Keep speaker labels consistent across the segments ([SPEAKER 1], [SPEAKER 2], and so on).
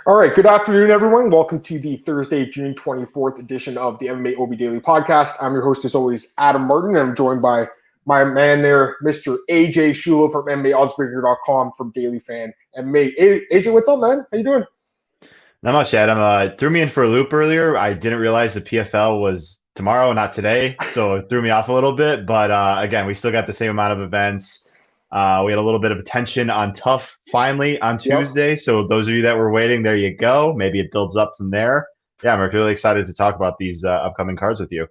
[SPEAKER 1] All right, good afternoon, everyone. Welcome to the Thursday, June 24th edition of the MMAOB Daily Podcast. I'm your host, as always, Adam Martin, and I'm joined by my man there, Mr. AJ Schullo from MMAOddsbreaker.com from Daily Fan MMA. AJ, what's up, man? How you doing?
[SPEAKER 2] Not much, Adam. Threw me in for a loop earlier. I didn't realize the PFL was tomorrow, not today, so it threw me off a little bit. But again, we still got the same amount of events. We had a little bit of attention on Tough finally on Tuesday. Yep. So those of you that were waiting, there you go. Maybe it builds up from there. Yeah, I'm really excited to talk about these upcoming cards with you.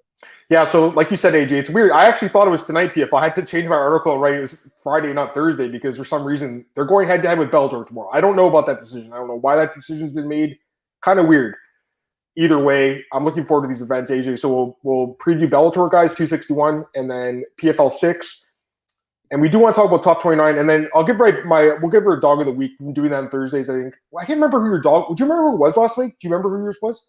[SPEAKER 1] Yeah, so like you said, AJ, it's weird. I actually thought it was tonight, PFL. I had to change my article and write it was Friday, not Thursday, because for some reason they're going head-to-head with Bellator tomorrow. I don't know about that decision. I don't know why that decision's been made. Kind of weird. Either way, I'm looking forward to these events, AJ. So we'll preview Bellator, guys, 261, and then PFL 6. And we do want to talk about Tough 29, and then we'll give her a dog of the week. We've been doing that on Thursdays, I think. Well, I can't remember who your dog. Would you remember who it was last week? Do you remember who yours was?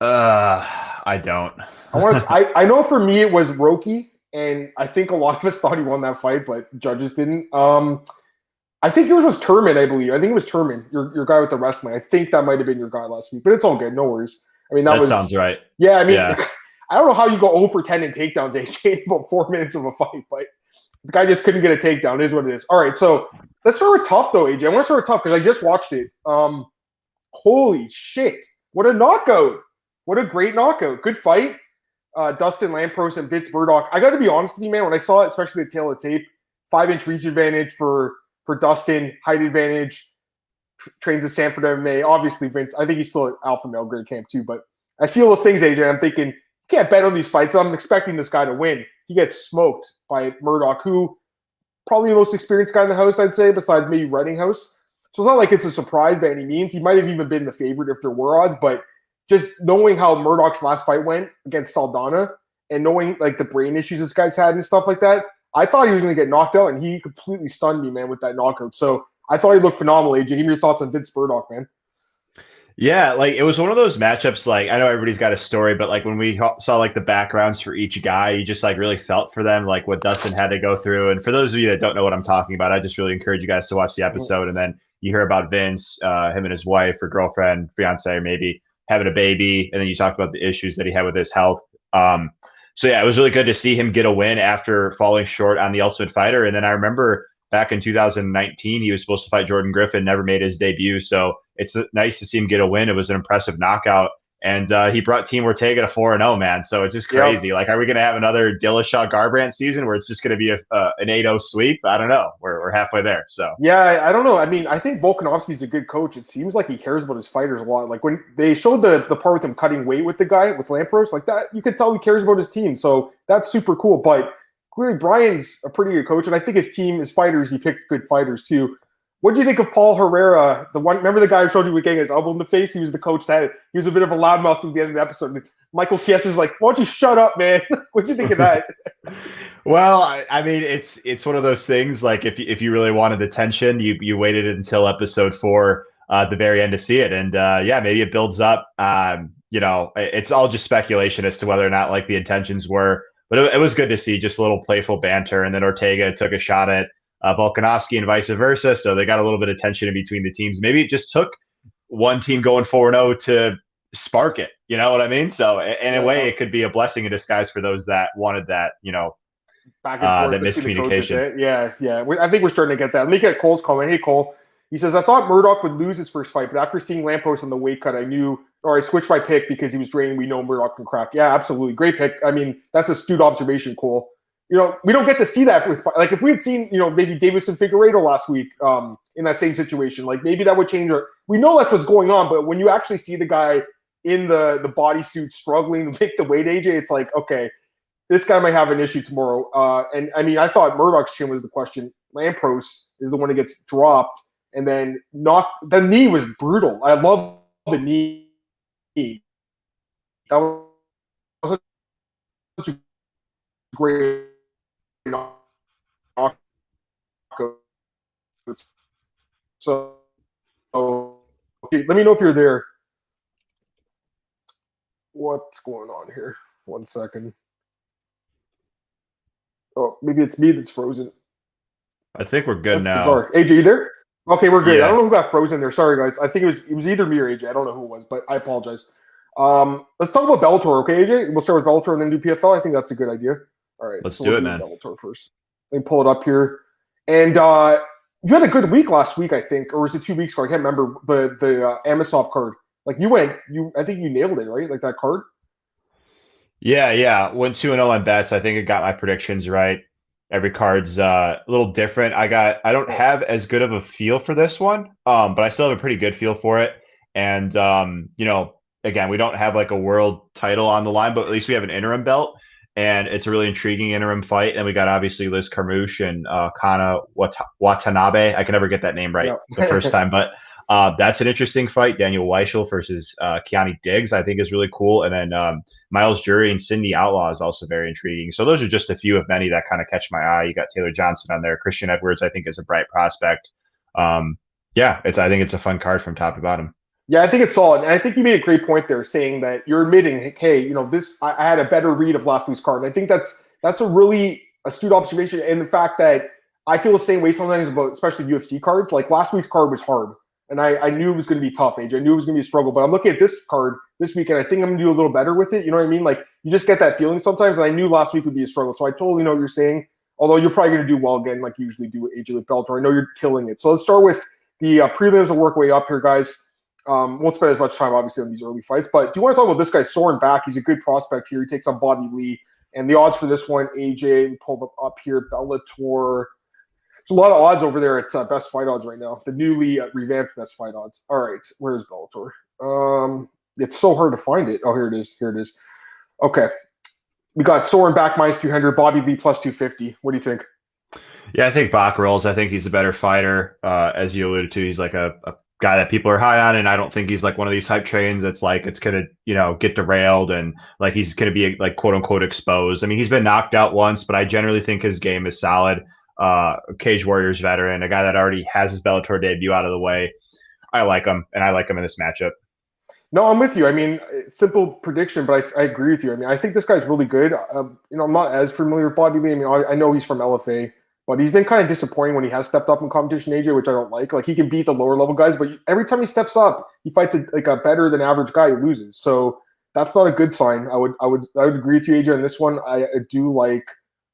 [SPEAKER 2] I don't.
[SPEAKER 1] I know for me it was Roki, and I think a lot of us thought he won that fight, but judges didn't. I think yours was Turman, I believe. I think it was Turman, your guy with the wrestling. I think that might have been your guy last week, but it's all good. No worries. I mean, that
[SPEAKER 2] sounds right.
[SPEAKER 1] Yeah, I mean, yeah. I don't know how you go 0 for 10 in takedowns, AJ, in about 4 minutes of a fight, but the guy just couldn't get a takedown. It is what it is. All right, so let's start with Tough, though, AJ. I want to start with Tough because I just watched it. Holy shit. What a knockout. What a great knockout. Good fight. Dustin Lampros and Vince Murdoch. I got to be honest with you, man. When I saw it, especially the tail of the tape, 5-inch reach advantage for Dustin, height advantage, trains at Sanford MMA. Obviously, Vince, I think he's still at Alpha Male grade camp too. But I see all those things, AJ. I'm thinking, you can't bet on these fights. I'm expecting this guy to win. He gets smoked by Murdoch, who probably the most experienced guy in the house, I'd say, besides maybe Reddinghouse. So it's not like it's a surprise by any means. He might have even been the favorite if there were odds, but just knowing how Murdoch's last fight went against Saldana and knowing like the brain issues this guy's had and stuff like that, I thought he was going to get knocked out, and he completely stunned me, man, with that knockout. So I thought he looked phenomenal, AJ. Give me your thoughts on Vince Murdoch, man.
[SPEAKER 2] Yeah, like it was one of those matchups. Like I know everybody's got a story, but like when we saw like the backgrounds for each guy, you just like really felt for them, like what Dustin had to go through. And for those of you that don't know what I'm talking about, I just really encourage you guys to watch the episode, and then you hear about Vince, him and his wife or girlfriend, fiance, maybe having a baby, and then you talk about the issues that he had with his health. So yeah, it was really good to see him get a win after falling short on the Ultimate Fighter. And then I remember back in 2019, he was supposed to fight Jordan Griffin, never made his debut. So it's nice to see him get a win. It was an impressive knockout. And he brought Team Ortega to 4-0, man. So it's just crazy. Yep. Like, are we going to have another Dillashaw Garbrandt season where it's just going to be an 8-0 sweep? I don't know. We're halfway there. So
[SPEAKER 1] yeah, I don't know. I mean, I think Volkanovski's a good coach. It seems like he cares about his fighters a lot. Like when they showed the part with him cutting weight with the guy with Lampros, like that, you could tell he cares about his team. So that's super cool. But clearly, Brian's a pretty good coach, and I think his team, his fighters, he picked good fighters too. What do you think of Paul Herrera? The one, remember the guy who showed you with getting his elbow in the face? He was the coach that he was a bit of a loudmouth at the end of the episode. Michael Chiesa is like, "Why don't you shut up, man?" What do you think of that?
[SPEAKER 2] Well, I mean, it's one of those things. Like if you really wanted attention, you waited until episode 4 at the very end to see it, and yeah, maybe it builds up. It's all just speculation as to whether or not like the intentions were, but it was good to see just a little playful banter, and then Ortega took a shot at Volkanovski and vice versa. So they got a little bit of tension in between the teams. Maybe it just took one team going 4-0 to spark it. You know what I mean? So in a way, it could be a blessing in disguise for those that wanted that,
[SPEAKER 1] back and forth,
[SPEAKER 2] that miscommunication.
[SPEAKER 1] Yeah. I think we're starting to get that. Let me get Cole's comment. Hey, Cole. He says, I thought Murdoch would lose his first fight, but after seeing Lampros on the weight cut, I switched my pick because he was draining. We know Murdoch can crack. Yeah, absolutely. Great pick. I mean, that's an astute observation, Cole. We don't get to see that with like if we had seen, maybe Davison Figueiredo last week in that same situation, like maybe that would change. We know that's what's going on, but when you actually see the guy in the bodysuit struggling to make the weight, AJ, it's like, okay, this guy might have an issue tomorrow. And I mean, I thought Murdoch's chin was the question. Lampros is the one that gets dropped, and then the knee was brutal. I love the knee. That was such a great knockout. So okay, let me know if you're there. What's going on here? 1 second. Oh, maybe it's me that's frozen.
[SPEAKER 2] I think we're good now.
[SPEAKER 1] Bizarre. AJ, you there? Okay, we're good. I
[SPEAKER 2] Yeah.
[SPEAKER 1] don't know who got frozen there. Sorry, guys. I think it was either me or AJ. I don't know who it was, but I apologize. Let's talk about Bellator, okay, AJ? We'll start with Bellator and then do PFL. I think that's a good idea. All right,
[SPEAKER 2] Let's
[SPEAKER 1] so
[SPEAKER 2] do
[SPEAKER 1] we'll
[SPEAKER 2] it, man.
[SPEAKER 1] Bellator first. Let me pull it up here. And you had a good week last week, I think, or was it 2 weeks ago? I can't remember the Amosov card. Like I think you nailed it, right? Like that card.
[SPEAKER 2] Yeah. Went 2-0 on bets. I think I got my predictions right. Every card's a little different. I don't have as good of a feel for this one, but I still have a pretty good feel for it. And again, we don't have like a world title on the line, but at least we have an interim belt, and it's a really intriguing interim fight. And we got obviously Liz Carmouche and Kana Watanabe. I can never get that name right the first time, but that's an interesting fight. Daniel Weichel versus Keani Diggs, I think, is really cool. And then Miles Jury and Sydney Outlaw is also very intriguing. So those are just a few of many that kind of catch my eye. You got Taylor Johnson on there. Christian Edwards, I think, is a bright prospect. I think it's a fun card from top to bottom.
[SPEAKER 1] Yeah, I think it's solid. And I think you made a great point there saying that you're admitting, hey, I had a better read of last week's card. And I think that's a really astute observation. And the fact that I feel the same way sometimes about especially UFC cards. Like last week's card was hard. And I knew it was going to be tough, AJ. I knew it was going to be a struggle. But I'm looking at this card this week, and I think I'm going to do a little better with it. You know what I mean? Like, you just get that feeling sometimes. And I knew last week would be a struggle. So I totally know what you're saying. Although you're probably going to do well again, like you usually do with AJ with Bellator. I know you're killing it. So let's start with the prelims. We'll work way up here, guys. Won't spend as much time, obviously, on these early fights. But do you want to talk about this guy, Soren Back? He's a good prospect here. He takes on Bobby Lee. And the odds for this one, AJ, pull them up here, Bellator. There's a lot of odds over there at Best Fight Odds right now. The newly revamped Best Fight Odds. All right, where's Bellator? It's so hard to find it. Oh, here it is. Okay. We got Soren Back minus 300, Bobby Lee plus 250. What do you think?
[SPEAKER 2] Yeah, I think Bach rolls. I think he's a better fighter. As you alluded to, he's like a guy that people are high on, and I don't think he's like one of these hype trains that's like it's gonna get derailed and like he's gonna be like quote unquote exposed. I mean, he's been knocked out once, but I generally think his game is solid. Cage Warriors veteran, a guy that already has his Bellator debut out of the way. I like him, and I like him in this matchup.
[SPEAKER 1] No, I'm with you. I mean, simple prediction, but I agree with you. I mean, I think this guy's really good. I'm not as familiar with Bobby Lee. I mean, I know he's from LFA, but he's been kind of disappointing when he has stepped up in competition, AJ, which I don't like. Like, he can beat the lower level guys, but every time he steps up, he fights a better than average guy who loses. So that's not a good sign. I would agree with you, AJ, on this one. I do like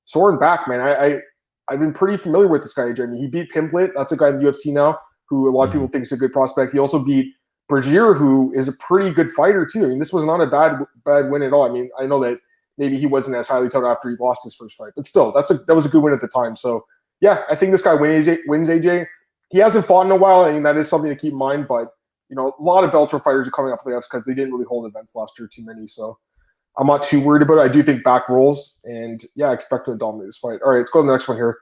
[SPEAKER 1] Soren Back, man. I've been pretty familiar with this guy, AJ. I mean, he beat Pimplet. That's a guy in the UFC now who a lot of people think is a good prospect. He also beat Bergier, who is a pretty good fighter too. I mean, this was not a bad win at all. I mean, I know that maybe he wasn't as highly touted after he lost his first fight, but still, that was a good win at the time. So yeah, I think this guy wins, AJ. He hasn't fought in a while. I mean, that is something to keep in mind, but a lot of Bellator fighters are coming off layoffs because they didn't really hold events last year, too many. So I'm not too worried about it. I do think Back rolls, and yeah, I expect him to dominate this fight. All right, let's go to the next one here.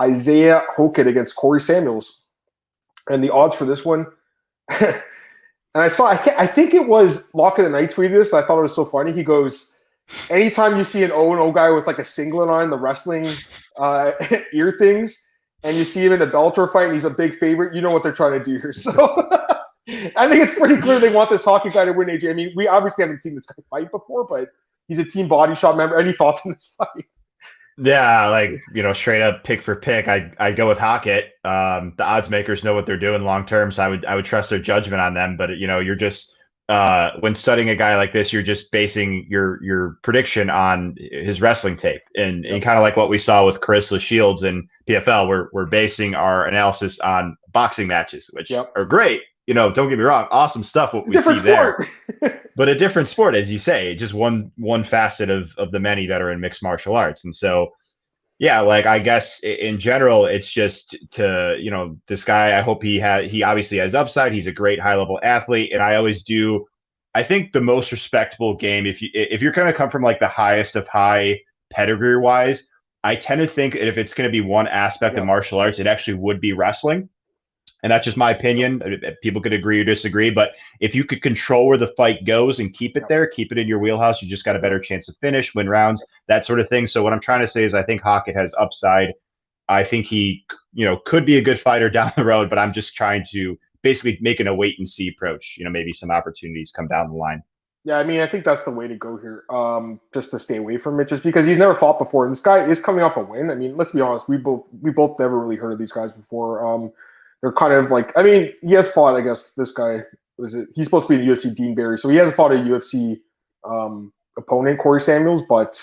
[SPEAKER 1] Isaiah Hokit against Corey Samuels. And the odds for this one, and I think it was Lock of the Night tweeted this. I thought it was so funny. He goes, anytime you see an 0-0 guy with like a singlet on, the wrestling ear things, and you see him in the Bellator fight and he's a big favorite, you know what they're trying to do here. So I think it's pretty clear they want this hockey guy to win, AJ. I mean, we obviously haven't seen this guy fight before, but he's a Team Body Shop member. Any thoughts on this fight?
[SPEAKER 2] Yeah, like, straight up pick for pick, I'd go with Hockett. The odds makers know what they're doing long term, so I would trust their judgment on them. But you're just when studying a guy like this, you're just basing your prediction on his wrestling tape, and kind of like what we saw with Carissa Shields in PFL, we're basing our analysis on boxing matches, which are great. Don't get me wrong, awesome stuff what we see there. But a different sport, as you say, just one facet of the many that are in mixed martial arts. And so, yeah, like I guess in general, it's just to, this guy, I hope he obviously has upside. He's a great high level athlete. And I think the most respectable game, if you're going to come from like the highest of high pedigree wise, I tend to think if it's going to be one aspect of martial arts, it actually would be wrestling. And that's just my opinion. People could agree or disagree, but if you could control where the fight goes and keep it there, keep it in your wheelhouse, you just got a better chance of finish, win rounds, that sort of thing. So what I'm trying to say is I think Hockett has upside. I think he, could be a good fighter down the road, but I'm just trying to basically making a wait and see approach. Maybe some opportunities come down the line.
[SPEAKER 1] Yeah, I mean, I think that's the way to go here, just to stay away from it, just because he's never fought before. And this guy is coming off a win. I mean, let's be honest, we both never really heard of these guys before. they're kind of like, I mean, he has fought, I guess, this guy, he's supposed to be in the UFC, Dean Barry, so he hasn't fought a UFC opponent, Corey Samuels, but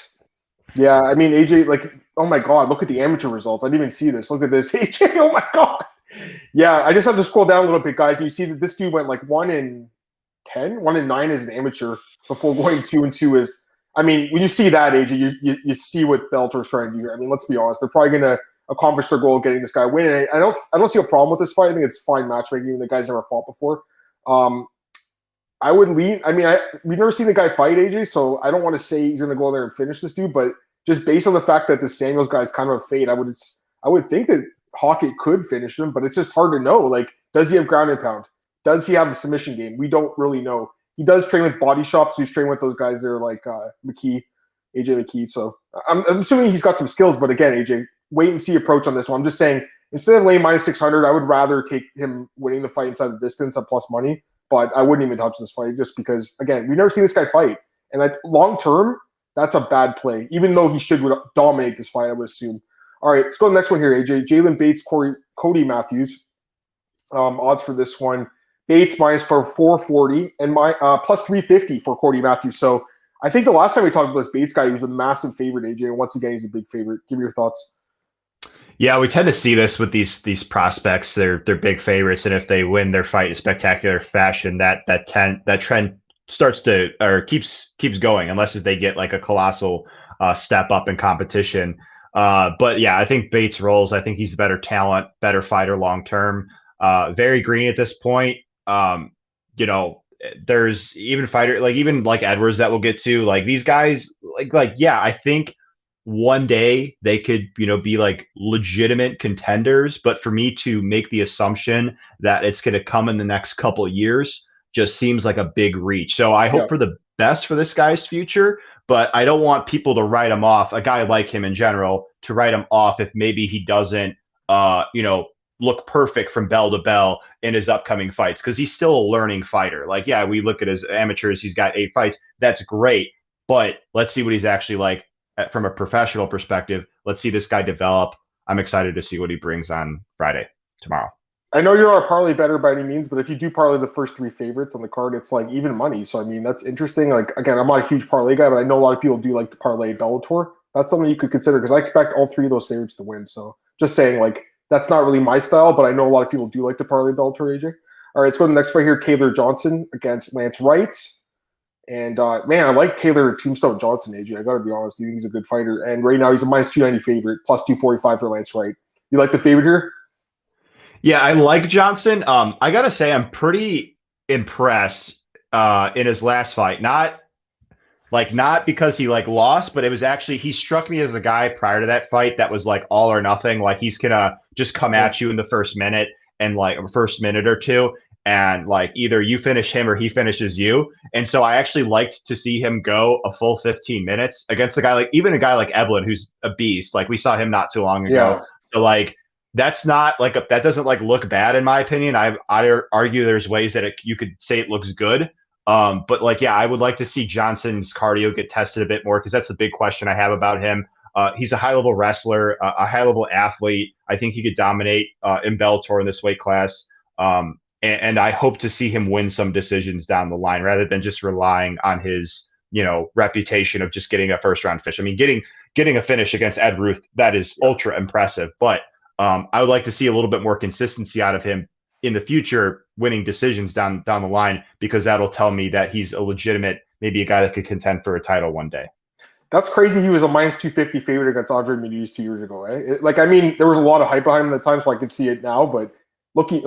[SPEAKER 1] yeah, I mean, AJ, like, oh my God, look at the amateur results. I didn't even see this. Look at this, AJ, oh my God. Yeah, I just have to scroll down a little bit, guys, and you see that this dude went like 1-10, 1-9 as an amateur before going 2-2 as, I mean, when you see that, AJ, you see what Bellator's trying to do here. I mean, let's be honest, they're probably going to accomplish their goal of getting this guy winning. I don't see a problem with this fight. I think it's fine matchmaking. Even the guy's never fought before. I would lean. I mean, we've never seen the guy fight, AJ, so I don't want to say he's going to go there and finish this dude. But just based on the fact that the Samuels guy is kind of a fade, I would think that Hockett could finish him, but it's just hard to know. Like, does he have ground and pound? Does he have a submission game? We don't really know. He does train with body shops. So he's training with those guys there, like AJ McKee. So I'm assuming he's got some skills. But again, AJ, wait and see approach on this one. I'm just saying, instead of laying -600, I would rather take him winning the fight inside the distance at plus money. But I wouldn't even touch this fight just because, again, we've never seen this guy fight. And like long term, that's a bad play. Even though he should dominate this fight, I would assume. All right, let's go to the next one here, AJ. Jalen Bates, Cody Matthews. Odds for this one. Bates -440 and plus 350 for Cody Matthews. So I think the last time we talked about this Bates guy, he was a massive favorite, AJ. And once again, he's a big favorite. Give me your thoughts.
[SPEAKER 2] Yeah, we tend to see this with these prospects. They're big favorites, and if they win their fight in spectacular fashion, that trend starts to or keeps going, unless if they get like a colossal step up in competition. But yeah, I think Bates rolls. I think he's a better talent, better fighter long term. Very green at this point. You know, there's even like Edwards that we'll get to. Like these guys, yeah, I think one day they could, be like legitimate contenders. But for me to make the assumption that it's going to come in the next couple of years just seems like a big reach. So I hope for the best for this guy's future, but I don't want people to write him off, a guy like him in general, to write him off if maybe he doesn't, look perfect from bell to bell in his upcoming fights, because he's still a learning fighter. Like, yeah, we look at his amateurs, he's got 8 fights. That's great. But let's see what he's actually like from a professional perspective. Let's see this guy develop. I'm excited to see what he brings on Friday, tomorrow.
[SPEAKER 1] I know you're not a parlay better by any means, but if you do parlay the first 3 favorites on the card, it's like even money. So, I mean, that's interesting. Like, again, I'm not a huge parlay guy, but I know a lot of people do like to parlay Bellator. That's something you could consider because I expect all 3 of those favorites to win. So just saying, like, that's not really my style, but I know a lot of people do like to parlay Bellator, AJ. All right, let's go to the next fight here. Taylor Johnson against Lance Wright. And, man, I like Taylor Tombstone Johnson, AJ. I got to be honest. I think he's a good fighter. And right now he's a -290 favorite, plus 245 for Lance Wright. You like the favorite here?
[SPEAKER 2] Yeah, I like Johnson. I got to say I'm pretty impressed in his last fight. Not because he lost, but it was actually, he struck me as a guy prior to that fight that was like all or nothing. Like he's going to just come at you in the first minute and first minute or two. And like either you finish him or he finishes you. And so I actually liked to see him go a full 15 minutes against a guy like Evelyn, who's a beast. Like we saw him not too long ago. Yeah. So like, that's not like that doesn't look bad in my opinion. I argue there's ways that you could say it looks good. But I would like to see Johnson's cardio get tested a bit more, because that's the big question I have about him. He's a high level wrestler, a high level athlete. I think he could dominate in Bellator in this weight class. And I hope to see him win some decisions down the line rather than just relying on his, reputation of just getting a first round finish. I mean, getting a finish against Ed Ruth, that is ultra impressive, but I would like to see a little bit more consistency out of him in the future, winning decisions down the line, because that'll tell me that he's a legitimate, maybe a guy that could contend for a title one day.
[SPEAKER 1] That's crazy. He was a -250 favorite against Andre Muniz 2 years ago. Eh? There was a lot of hype behind him at the time, so I could see it now. But looking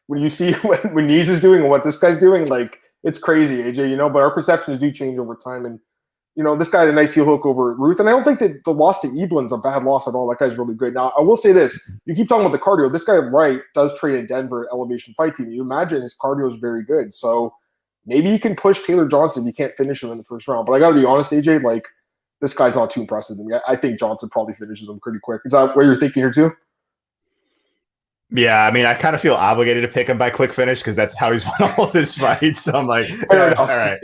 [SPEAKER 1] when you see what Muniz is doing and what this guy's doing, it's crazy, AJ. But our perceptions do change over time. And this guy had a nice heel hook over Ruth. And I don't think that the loss to Eblin's a bad loss at all. That guy's really good. Now, I will say this. You keep talking about the cardio. This guy, Wright, does train in Denver Elevation Fight Team. You imagine his cardio is very good. So maybe he can push Taylor Johnson. You can't finish him in the first round. But I got to be honest, AJ, this guy's not too impressive to me. I think Johnson probably finishes him pretty quick. Is that what you're thinking here too?
[SPEAKER 2] Yeah, I mean, I kind of feel obligated to pick him by quick finish because that's how he's won all of his fights. So I'm like,
[SPEAKER 1] fair enough.
[SPEAKER 2] All right.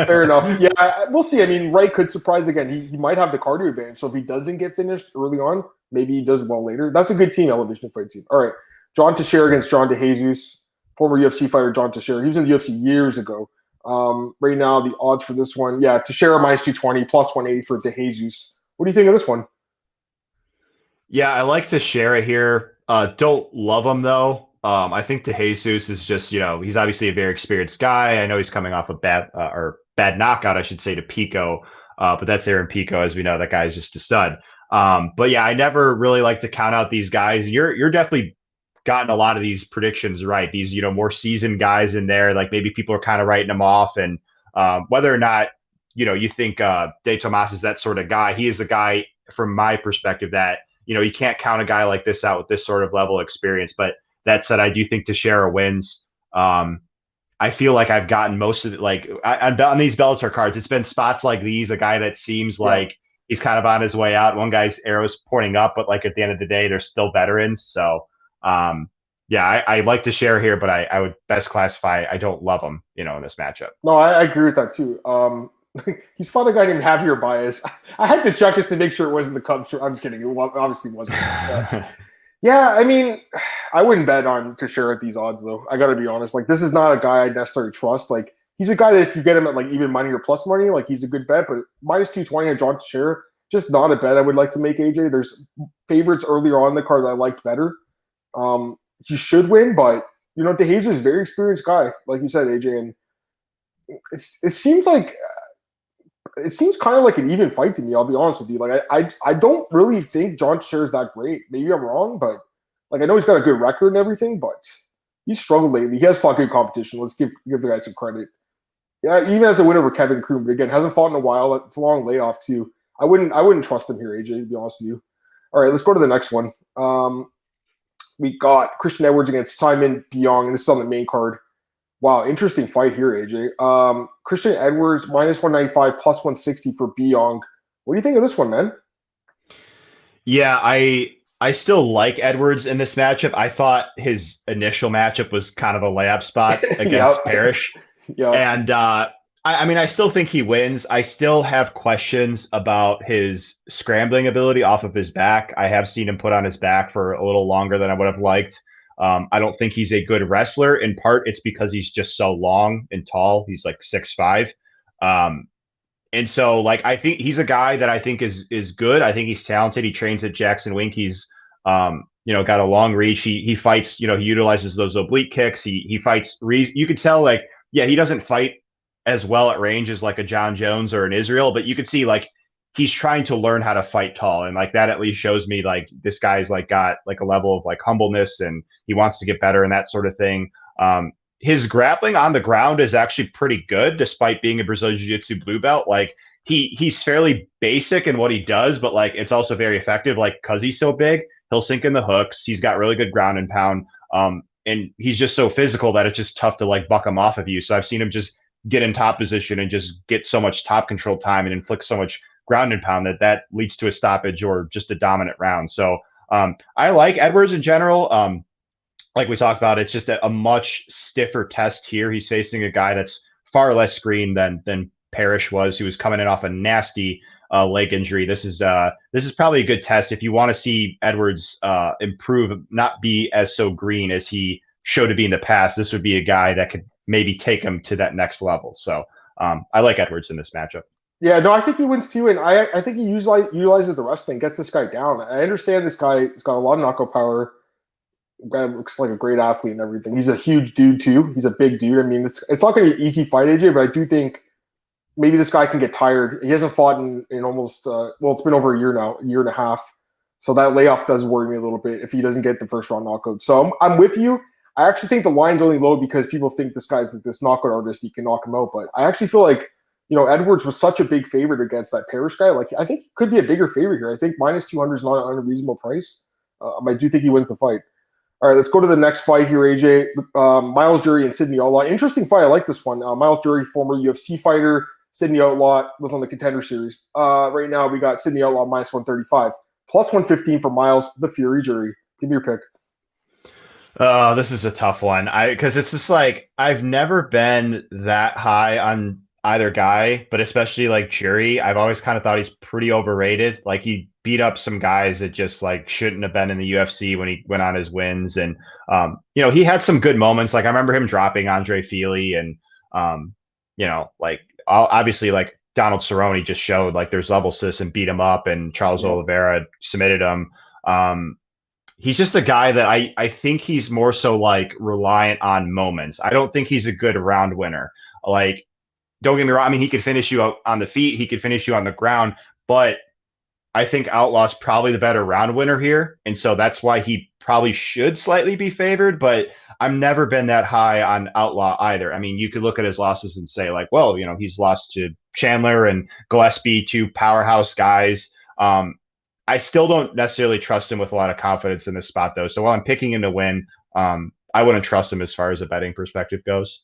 [SPEAKER 1] Fair enough. Yeah, we'll see. I mean, Wright could surprise again. He might have the cardio advantage. So if he doesn't get finished early on, maybe he does well later. That's a good team, Elevation Fight Team. All right, John Teixeira against John DeJesus, former UFC fighter John Teixeira. He was in the UFC years ago. Right now, the odds for this one, Teixeira -220, +180 for DeJesus. What do you think of this one?
[SPEAKER 2] Yeah, I like Teixeira here. Don't love him though. I think DeJesus is just, he's obviously a very experienced guy. I know he's coming off a bad knockout, I should say, to Pico. But that's Aaron Pico, as we know. That guy's just a stud. But yeah, I never really like to count out these guys. You're definitely gotten a lot of these predictions right. These, more seasoned guys in there, like maybe people are kind of writing them off. And whether or not, you think De Tomas is that sort of guy, he is the guy from my perspective that, you can't count a guy like this out with this sort of level of experience. But that said, I do think Teixeira wins. I feel like I've gotten most of it. Like on these Bellator cards, it's been spots like these, a guy that seems like he's kind of on his way out. One guy's arrow's pointing up, but like at the end of the day, they're still veterans. So, I like Teixeira here, but I would best classify, I don't love him, in this matchup.
[SPEAKER 1] No, I agree with that too. He's fought a guy named Javier Baez. I had to check just to make sure it wasn't the Cubs. I'm just kidding. It obviously wasn't. Yeah, I mean, I wouldn't bet on Teixeira at these odds, though. I got to be honest. Like, this is not a guy I necessarily trust. Like, he's a guy that if you get him at, like, even money or plus money, like, he's a good bet. But -220 on John Teixeira, just not a bet I would like to make, AJ. There's favorites earlier on in the card that I liked better. He should win, but, DeJesus is a very experienced guy, like you said, AJ. And it seems like it seems kind of like an even fight to me. I'll be honest with you. Like I don't really think John Teixeira is that great. Maybe I'm wrong, but like I know he's got a good record and everything, but he's struggled lately. He has fought good competition. Let's give the guy some credit. Yeah, even as a winner over Kevin Kroon, but again, hasn't fought in a while. It's a long layoff too. I wouldn't trust him here, AJ. To be honest with you. All right, let's go to the next one. We got Christian Edwards against Simon Biong, and this is on the main card. Wow, interesting fight here, AJ. Christian Edwards, -195, +160 for Biong. What do you think of this one, man?
[SPEAKER 2] Yeah, I still like Edwards in this matchup. I thought his initial matchup was kind of a layup spot against Parrish.
[SPEAKER 1] Yeah.
[SPEAKER 2] And I still think he wins. I still have questions about his scrambling ability off of his back. I have seen him put on his back for a little longer than I would have liked. I don't think he's a good wrestler. In part, it's because he's just so long and tall. He's like 6'5". And so, like, I think he's a guy that I think is good. I think he's talented. He trains at Jackson Wink. He's, got a long reach. He fights, he utilizes those oblique kicks. He fights. You could tell, like, yeah, he doesn't fight as well at range as like a John Jones or an Israel, but you could see like he's trying to learn how to fight tall, and like that at least shows me like this guy's like got like a level of like humbleness and he wants to get better and that sort of thing. His grappling on the ground is actually pretty good despite being a Brazilian Jiu-Jitsu blue belt. Like he's fairly basic in what he does, but like it's also very effective. Like because he's so big, he'll sink in the hooks. He's got really good ground and pound. And he's just so physical that it's just tough to like buck him off of you. So I've seen him just get in top position and just get so much top control time and inflict so much ground and pound that leads to a stoppage or just a dominant round. So I like Edwards in general. Like we talked about, it's just a much stiffer test here. He's facing a guy that's far less screened than Parrish was, who was coming in off a nasty leg injury. This is probably a good test if you want to see Edwards improve, not be as so green as he showed to be in the past. This would be a guy that could maybe take him to that next level. So I like Edwards in this matchup.
[SPEAKER 1] Yeah, no, I think he wins too, and I think he utilizes the wrestling, gets this guy down. I understand this guy has got a lot of knockout power. The guy looks like a great athlete and everything. He's a huge dude too. He's a big dude. I mean, it's not going to be an easy fight, AJ, but I do think maybe this guy can get tired. He hasn't fought in almost it's been over a year now, a year and a half. So that layoff does worry me a little bit if he doesn't get the first round knockout. So I'm with you. I actually think the line's only low because people think this guy's this knockout artist. He can knock him out. But I actually feel like, Edwards was such a big favorite against that Parrish guy. Like, I think he could be a bigger favorite here. I think -200 is not an unreasonable price. I do think he wins the fight. All right, let's go to the next fight here, AJ. Miles Jury and Sidney Outlaw. Interesting fight. I like this one. Miles Jury, former UFC fighter. Sidney Outlaw was on the Contender Series. Right now, we got Sidney Outlaw -135. +115 for Miles, the Fury Jury. Give me your pick.
[SPEAKER 2] This is a tough one. Because it's just like I've never been that high on either guy, but especially like Jury, I've always kind of thought he's pretty overrated. Like he beat up some guys that just like shouldn't have been in the UFC when he went on his wins. And he had some good moments. Like I remember him dropping Andre Feely and like obviously like Donald Cerrone just showed like there's level sis and beat him up, and Charles Oliveira submitted him. He's just a guy that I think he's more so like reliant on moments. I don't think he's a good round winner. Like, don't get me wrong. I mean, he could finish you out on the feet. He could finish you on the ground, but I think Outlaw's probably the better round winner here. And so that's why he probably should slightly be favored, but I've never been that high on Outlaw either. I mean, you could look at his losses and say like, well, he's lost to Chandler and Gillespie, two powerhouse guys. I still don't necessarily trust him with a lot of confidence in this spot, though. So while I'm picking him to win, I wouldn't trust him as far as a betting perspective goes.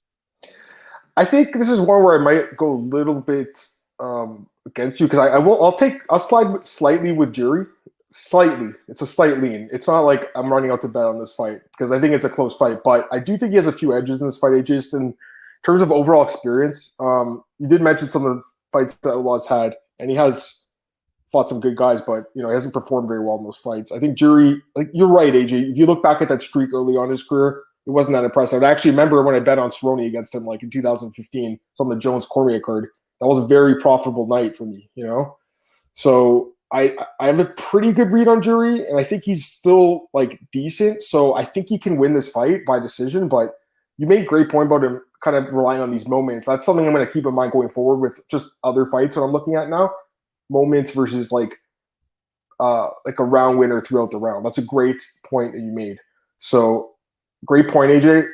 [SPEAKER 1] I think this is one where I might go a little bit against you, because I'll slide slightly with Jury. Slightly. It's a slight lean. It's not like I'm running out to bet on this fight, because I think it's a close fight. But I do think he has a few edges in this fight, just in terms of overall experience. You did mention some of the fights that Outlaw's had, and he has fought some good guys, but he hasn't performed very well in those fights. I think Jury, like you're right, AJ. If you look back at that streak early on in his career, it wasn't that impressive. I actually remember when I bet on Cerrone against him, like in 2015, it's on the Jones Cormier card. That was a very profitable night for me, So I have a pretty good read on Jury, and I think he's still like decent. So I think he can win this fight by decision. But you made a great point about him kind of relying on these moments. That's something I'm going to keep in mind going forward with just other fights that I'm looking at now. Moments versus like a round winner throughout the round. That's a great point that you made. So great point, AJ.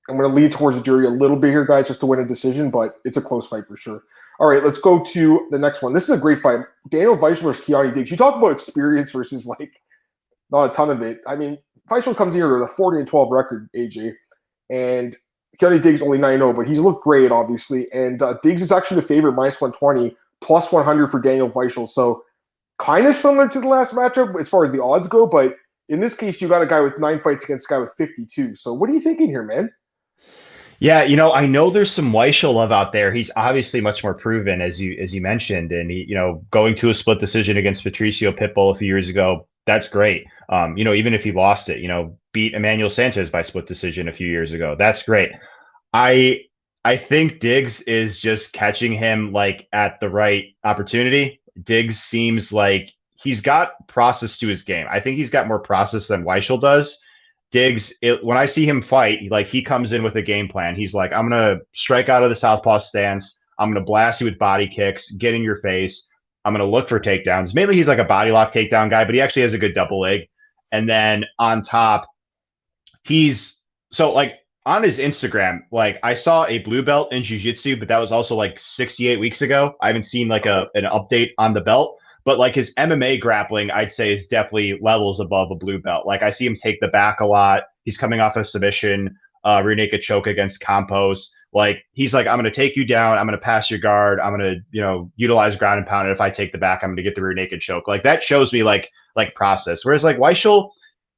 [SPEAKER 1] I'm going to lean towards the Jury a little bit here, guys, just to win a decision, but it's a close fight for sure. All right, let's go to the next one. This is a great fight. Daniel Weichel versus Keone Diggs. You talk about experience versus like not a ton of it. I mean, Weichel comes here with a 40-12 record, AJ, and Keone Diggs only 9-0, but he's looked great, obviously. And Diggs is actually the favorite, minus 120. Plus 100 for Daniel Weichel. So kind of similar to the last matchup as far as the odds go. But in this case, you got a guy with 9 fights against a guy with 52. So what are you thinking here, man?
[SPEAKER 2] Yeah, I know there's some Weichel love out there. He's obviously much more proven, as you mentioned. And, he, going to a split decision against Patricio Pitbull a few years ago, that's great. Even if he lost it, beat Emmanuel Sanchez by split decision a few years ago. That's great. I think Diggs is just catching him like at the right opportunity. Diggs seems like he's got process to his game. I think he's got more process than Weichel does. Diggs, when I see him fight, like he comes in with a game plan. He's like, I'm going to strike out of the southpaw stance. I'm going to blast you with body kicks, get in your face. I'm going to look for takedowns. Mainly he's like a body lock takedown guy, but he actually has a good double leg. And then on top, on his Instagram, like I saw a blue belt in jiu-jitsu, but that was also like 68 weeks ago. I haven't seen like an update on the belt, but like his MMA grappling, I'd say is definitely levels above a blue belt. Like I see him take the back a lot. He's coming off a submission, rear naked choke against Campos. Like he's like, I'm going to take you down. I'm going to pass your guard. I'm going to, utilize ground and pound. And if I take the back, I'm going to get the rear naked choke. Like that shows me like process. Whereas like Weichel,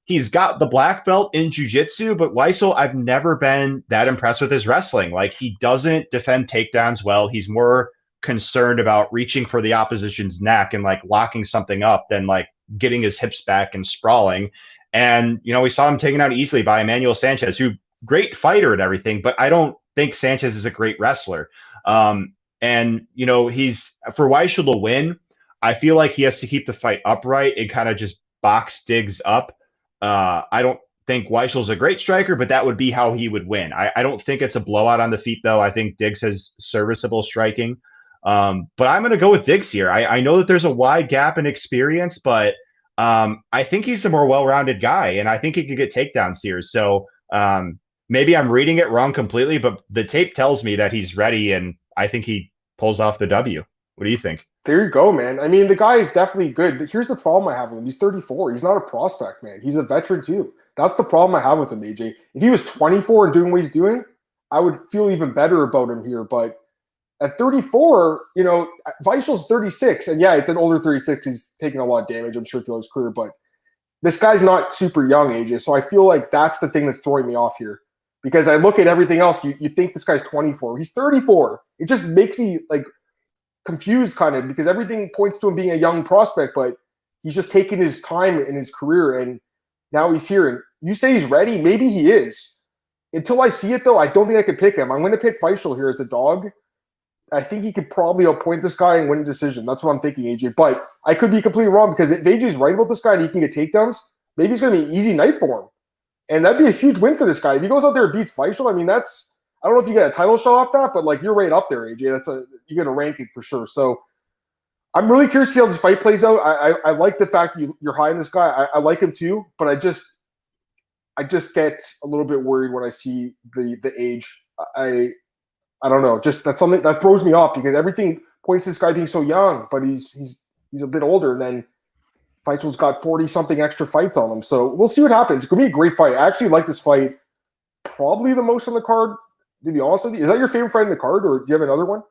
[SPEAKER 2] he's got the black belt in jiu-jitsu, but Weichel, I've never been that impressed with his wrestling. Like he doesn't defend takedowns well. He's more concerned about reaching for the opposition's neck and like locking something up than like getting his hips back and sprawling. And, we saw him taken out easily by Emmanuel Sanchez, who great fighter and everything, but I don't think Sanchez is a great wrestler. He's for Weichel to win, I feel like he has to keep the fight upright and kind of just box Diggs up. I don't think Weichel's a great striker, but that would be how he would win. I don't think it's a blowout on the feet, though. I think Diggs has serviceable striking. But I'm going to go with Diggs here. I know that there's a wide gap in experience, but I think he's a more well-rounded guy, and I think he could get takedowns here. So maybe I'm reading it wrong completely, but the tape tells me that he's ready, and I think he pulls off the W. What do you think?
[SPEAKER 1] There you go, man. I mean, the guy is definitely good. Here's the problem I have with him. He's 34. He's not a prospect, man. He's a veteran, too. That's the problem I have with him, AJ. If he was 24 and doing what he's doing, I would feel even better about him here. But at 34, Weichel's 36. And yeah, it's an older 36. He's taking a lot of damage, I'm sure, throughout his career. But this guy's not super young, AJ. So I feel like that's the thing that's throwing me off here. Because I look at everything else, you think this guy's 24. He's 34. It just makes me like confused kind of because everything points to him being a young prospect, but he's just taking his time in his career and now he's here. And you say he's ready. Maybe he is. Until I see it, though, I don't think I could pick him. I'm going to pick Feischl here as a dog. I think he could probably outpoint this guy and win a decision. That's what I'm thinking, AJ. But I could be completely wrong because if AJ's right about this guy and he can get takedowns, maybe it's going to be an easy night for him. And that'd be a huge win for this guy. If he goes out there and beats Feischl, I mean, that's – I don't know if you get a title shot off that, but, like, you're right up there, AJ. You get a ranking for sure. So I'm really curious to see how this fight plays out. I like the fact that you're high on this guy. I like him too, but I just get a little bit worried when I see the age. I don't know. Just that's something that throws me off because everything points to this guy being so young, but he's a bit older. And then Feitzel's got 40-something extra fights on him. So we'll see what happens. It's going to be a great fight. I actually like this fight probably the most on the card, to be honest with you. Is that your favorite fight in the card, or do you have another one?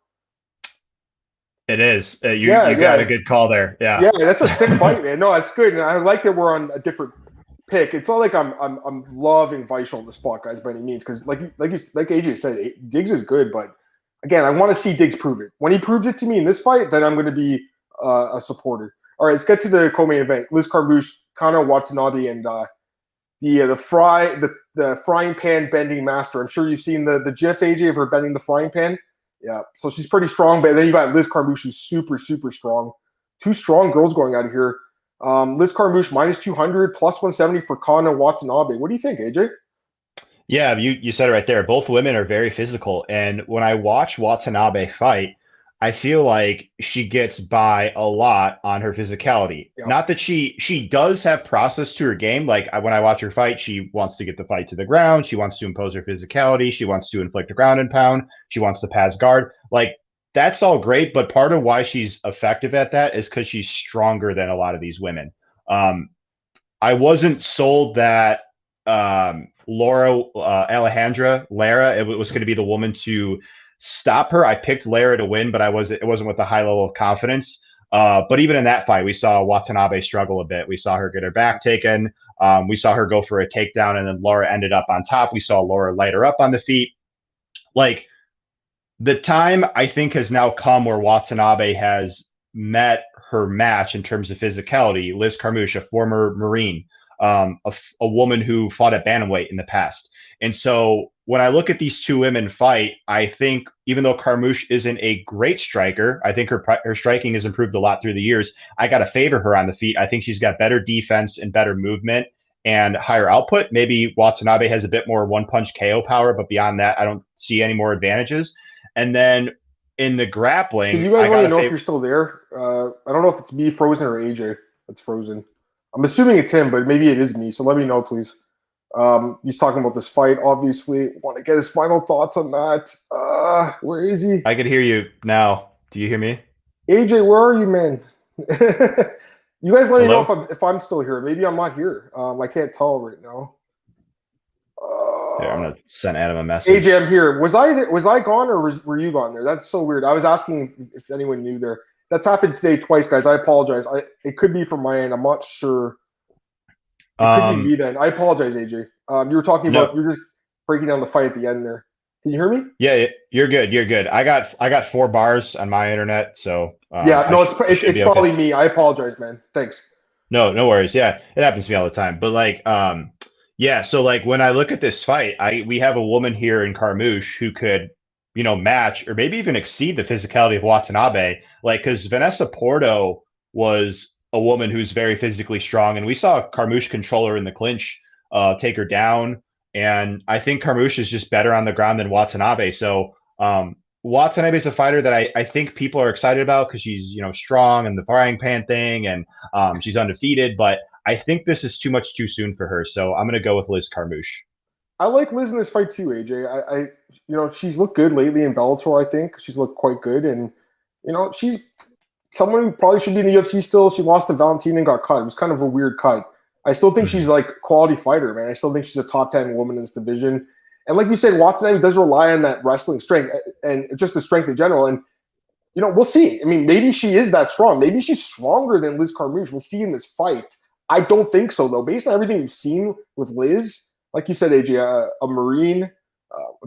[SPEAKER 2] It is. You got a good call there. Yeah,
[SPEAKER 1] that's a sick fight, man. No, that's good. And I like that we're on a different pick. It's not like I'm loving Feischl in the spot, guys, by any means, because like AJ said, Diggs is good, but again, I want to see Diggs prove it. When he proves it to me in this fight, then I'm going to be a supporter. All right, let's get to the co-main event. Liz Carmouche, Kana Watanabe, and the frying pan bending master. I'm sure you've seen the GIF, AJ, of her bending the frying pan. Yeah, so she's pretty strong. But then you got Liz Carmouche, who's super, super strong. Two strong girls going out of here. Liz Carmouche minus 200, plus 170 for Kana Watanabe. What do you think, AJ?
[SPEAKER 2] Yeah, you said it right there. Both women are very physical. And when I watch Watanabe fight, I feel like she gets by a lot on her physicality. Yeah. Not that she does have process to her game. Like when I watch her fight, she wants to get the fight to the ground. She wants to impose her physicality. She wants to inflict a ground and pound. She wants to pass guard. Like that's all great. But part of why she's effective at that is because she's stronger than a lot of these women. I wasn't sold that Lara, it was going to be the woman to stop her. I picked Lara to win, but it wasn't with a high level of confidence. But even in that fight, we saw Watanabe struggle a bit. We saw her get her back taken. We saw her go for a takedown, and then Lara ended up on top. We saw Lara light her up on the feet. Like the time I think has now come where Watanabe has met her match in terms of physicality. Liz Carmouche, a former Marine, a woman who fought at bantamweight in the past. And so when I look at these two women fight, I think even though Carmouche isn't a great striker, I think her striking has improved a lot through the years. I got to favor her on the feet. I think she's got better defense and better movement and higher output. Maybe Watanabe has a bit more one-punch KO power, but beyond that, I don't see any more advantages. And then in the grappling,
[SPEAKER 1] can you guys let me know if you're still there? I don't know if it's me frozen or AJ that's frozen. I'm assuming it's him, but maybe it is me. So let me know, please. He's talking about this fight, obviously. Want to get his final thoughts on that. Where is he?
[SPEAKER 2] I can hear you now. Do you hear me?
[SPEAKER 1] AJ, where are you, man? You guys let me know if I'm still here. Maybe I'm not here. I can't tell right now.
[SPEAKER 2] Yeah, I'm gonna send Adam a message.
[SPEAKER 1] AJ, I'm here. Was I gone or were you gone there? That's so weird. I was asking if anyone knew there. That's happened today twice, guys. I apologize. It could be from my end. I'm not sure. It could be me then. I apologize, AJ. You were talking about you're just breaking down the fight at the end there. Can you hear me?
[SPEAKER 2] Yeah, you're good. You're good. I got 4 bars on my internet, so
[SPEAKER 1] it's probably me. I apologize, man. Thanks.
[SPEAKER 2] No worries. Yeah, it happens to me all the time. But so like when I look at this fight, we have a woman here in Carmouche who could, match or maybe even exceed the physicality of Watanabe. Like, because Vanessa Porto was a woman who's very physically strong, and we saw Carmouche control her in the clinch, take her down. And I think Carmouche is just better on the ground than Watanabe. So Watanabe is a fighter that I think people are excited about because she's, strong and the frying pan thing, and she's undefeated. But I think this is too much too soon for her. So I'm going to go with Liz Carmouche.
[SPEAKER 1] I like Liz in this fight too, AJ. She's looked good lately in Bellator. I think she's looked quite good, and she's someone who probably should be in the UFC still. She lost to Valentin and got cut. It was kind of a weird cut. I still think she's like a quality fighter, man. I still think she's a top 10 woman in this division. And like you said, Watanabe does rely on that wrestling strength and just the strength in general. And we'll see. I mean, maybe she is that strong. Maybe she's stronger than Liz Carmouche. We'll see in this fight. I don't think so, though. Based on everything we've seen with Liz, like you said, AJ, a Marine,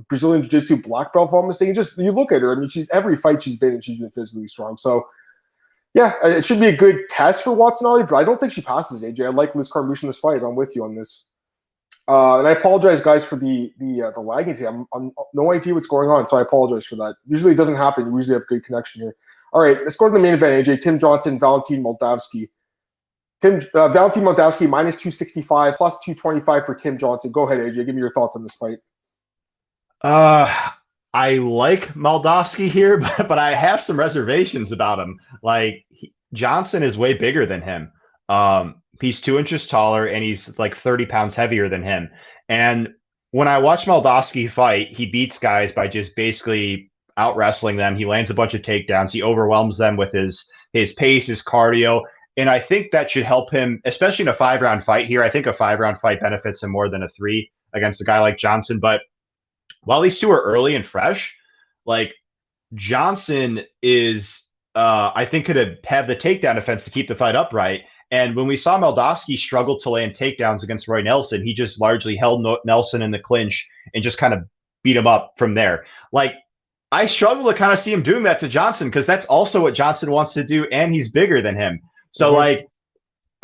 [SPEAKER 1] Brazilian Jiu-Jitsu black belt, if I'm mistaken. Just you look at her. I mean, every fight she's been in, she's been physically strong. So yeah, it should be a good test for Watanabe, but I don't think she passes AJ. I like Liz Carmouche in this fight. I'm with you on this. And I apologize, guys, for the lagging today. I'm no idea what's going on, so I apologize for that. Usually it doesn't happen. We usually have good connection here. All right, let's go to the main event, AJ. Tim Johnson, Valentin Moldvasky. Valentin Moldvasky minus 265, plus 225 for Tim Johnson. Go ahead, AJ. Give me your thoughts on this fight.
[SPEAKER 2] I like Moldvasky here, but I have some reservations about him. Like, Johnson is way bigger than him. He's 2 inches taller, and he's like 30 pounds heavier than him. And when I watch Moldvasky fight, he beats guys by just basically out wrestling them. He lands a bunch of takedowns. He overwhelms them with his pace, his cardio. And I think that should help him, especially in a 5-round fight here. I think a 5-round fight benefits him more than a 3 against a guy like Johnson. But while these two are early and fresh, like, Johnson is, I think, could have the takedown defense to keep the fight upright. And when we saw Moldvasky struggle to land takedowns against Roy Nelson, he just largely held Nelson in the clinch and just kind of beat him up from there. Like, I struggle to kind of see him doing that to Johnson, because that's also what Johnson wants to do, and he's bigger than him. So, like,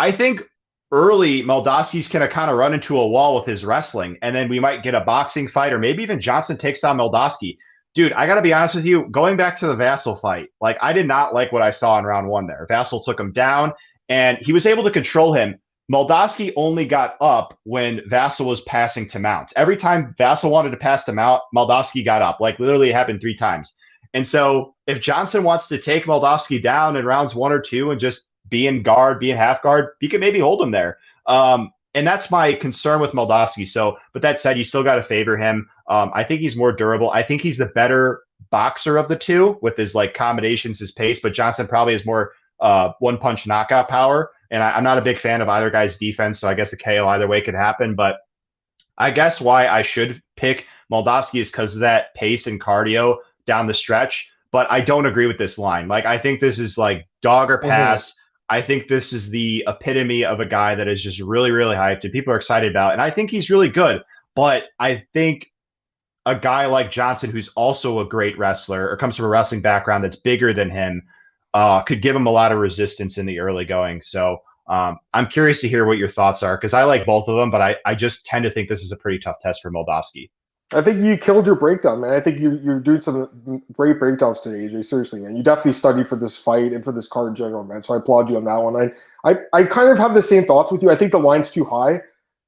[SPEAKER 2] I think early Moldavsky's going to kind of run into a wall with his wrestling, and then we might get a boxing fight, or maybe even Johnson takes on Moldvasky. Dude, I got to be honest with you, going back to the Vassal fight, like, I did not like what I saw in round 1 there. Vassal took him down, and he was able to control him. Moldvasky only got up when Vassal was passing to mount. Every time Vassal wanted to pass to mount, Moldvasky got up. Like, literally, it happened 3 times. And so if Johnson wants to take Moldvasky down in rounds 1 or 2 and just be in guard, be in half guard, he could maybe hold him there. And that's my concern with Moldvasky. So, but that said, you still got to favor him. I think he's more durable. I think he's the better boxer of the two with his, like, combinations, his pace, but Johnson probably has more one-punch knockout power. And I'm not a big fan of either guy's defense, so I guess a KO either way could happen. But I guess why I should pick Moldvasky is because of that pace and cardio down the stretch. But I don't agree with this line. Like, I think this is like dog or pass. I think this is the epitome of a guy that is just really, really hyped and people are excited about. And I think he's really good. But I think a guy like Johnson, who's also a great wrestler or comes from a wrestling background that's bigger than him, could give him a lot of resistance in the early going. So I'm curious to hear what your thoughts are, because I like both of them, but I just tend to think this is a pretty tough test for Moldvasky.
[SPEAKER 1] I think you killed your breakdown, man. I think you're doing some great breakdowns today, AJ. Seriously, man. You definitely studied for this fight and for this card in general, man. So I applaud you on that one. I kind of have the same thoughts with you. I think the line's too high,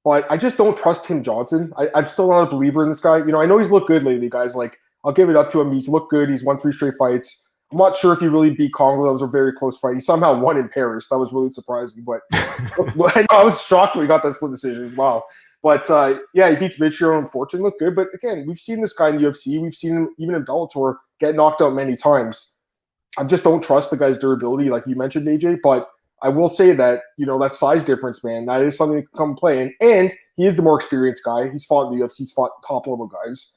[SPEAKER 1] but I just don't trust Tim Johnson. I'm still not a believer in this guy. You know, I know he's looked good lately, guys. Like, I'll give it up to him. He's looked good. He's won 3 straight fights. I'm not sure if he really beat Congo. That was a very close fight. He somehow won in Paris. That was really surprising. But I was shocked when he got that split decision. Wow. But, yeah, he beats Michiro, unfortunately. Looked good. But, again, we've seen this guy in the UFC. We've seen him even in Bellator get knocked out many times. I just don't trust the guy's durability, like you mentioned, AJ. But I will say that, you know, that size difference, man, that is something that can come play. And he is the more experienced guy. He's fought in the UFC. He's fought top-level guys.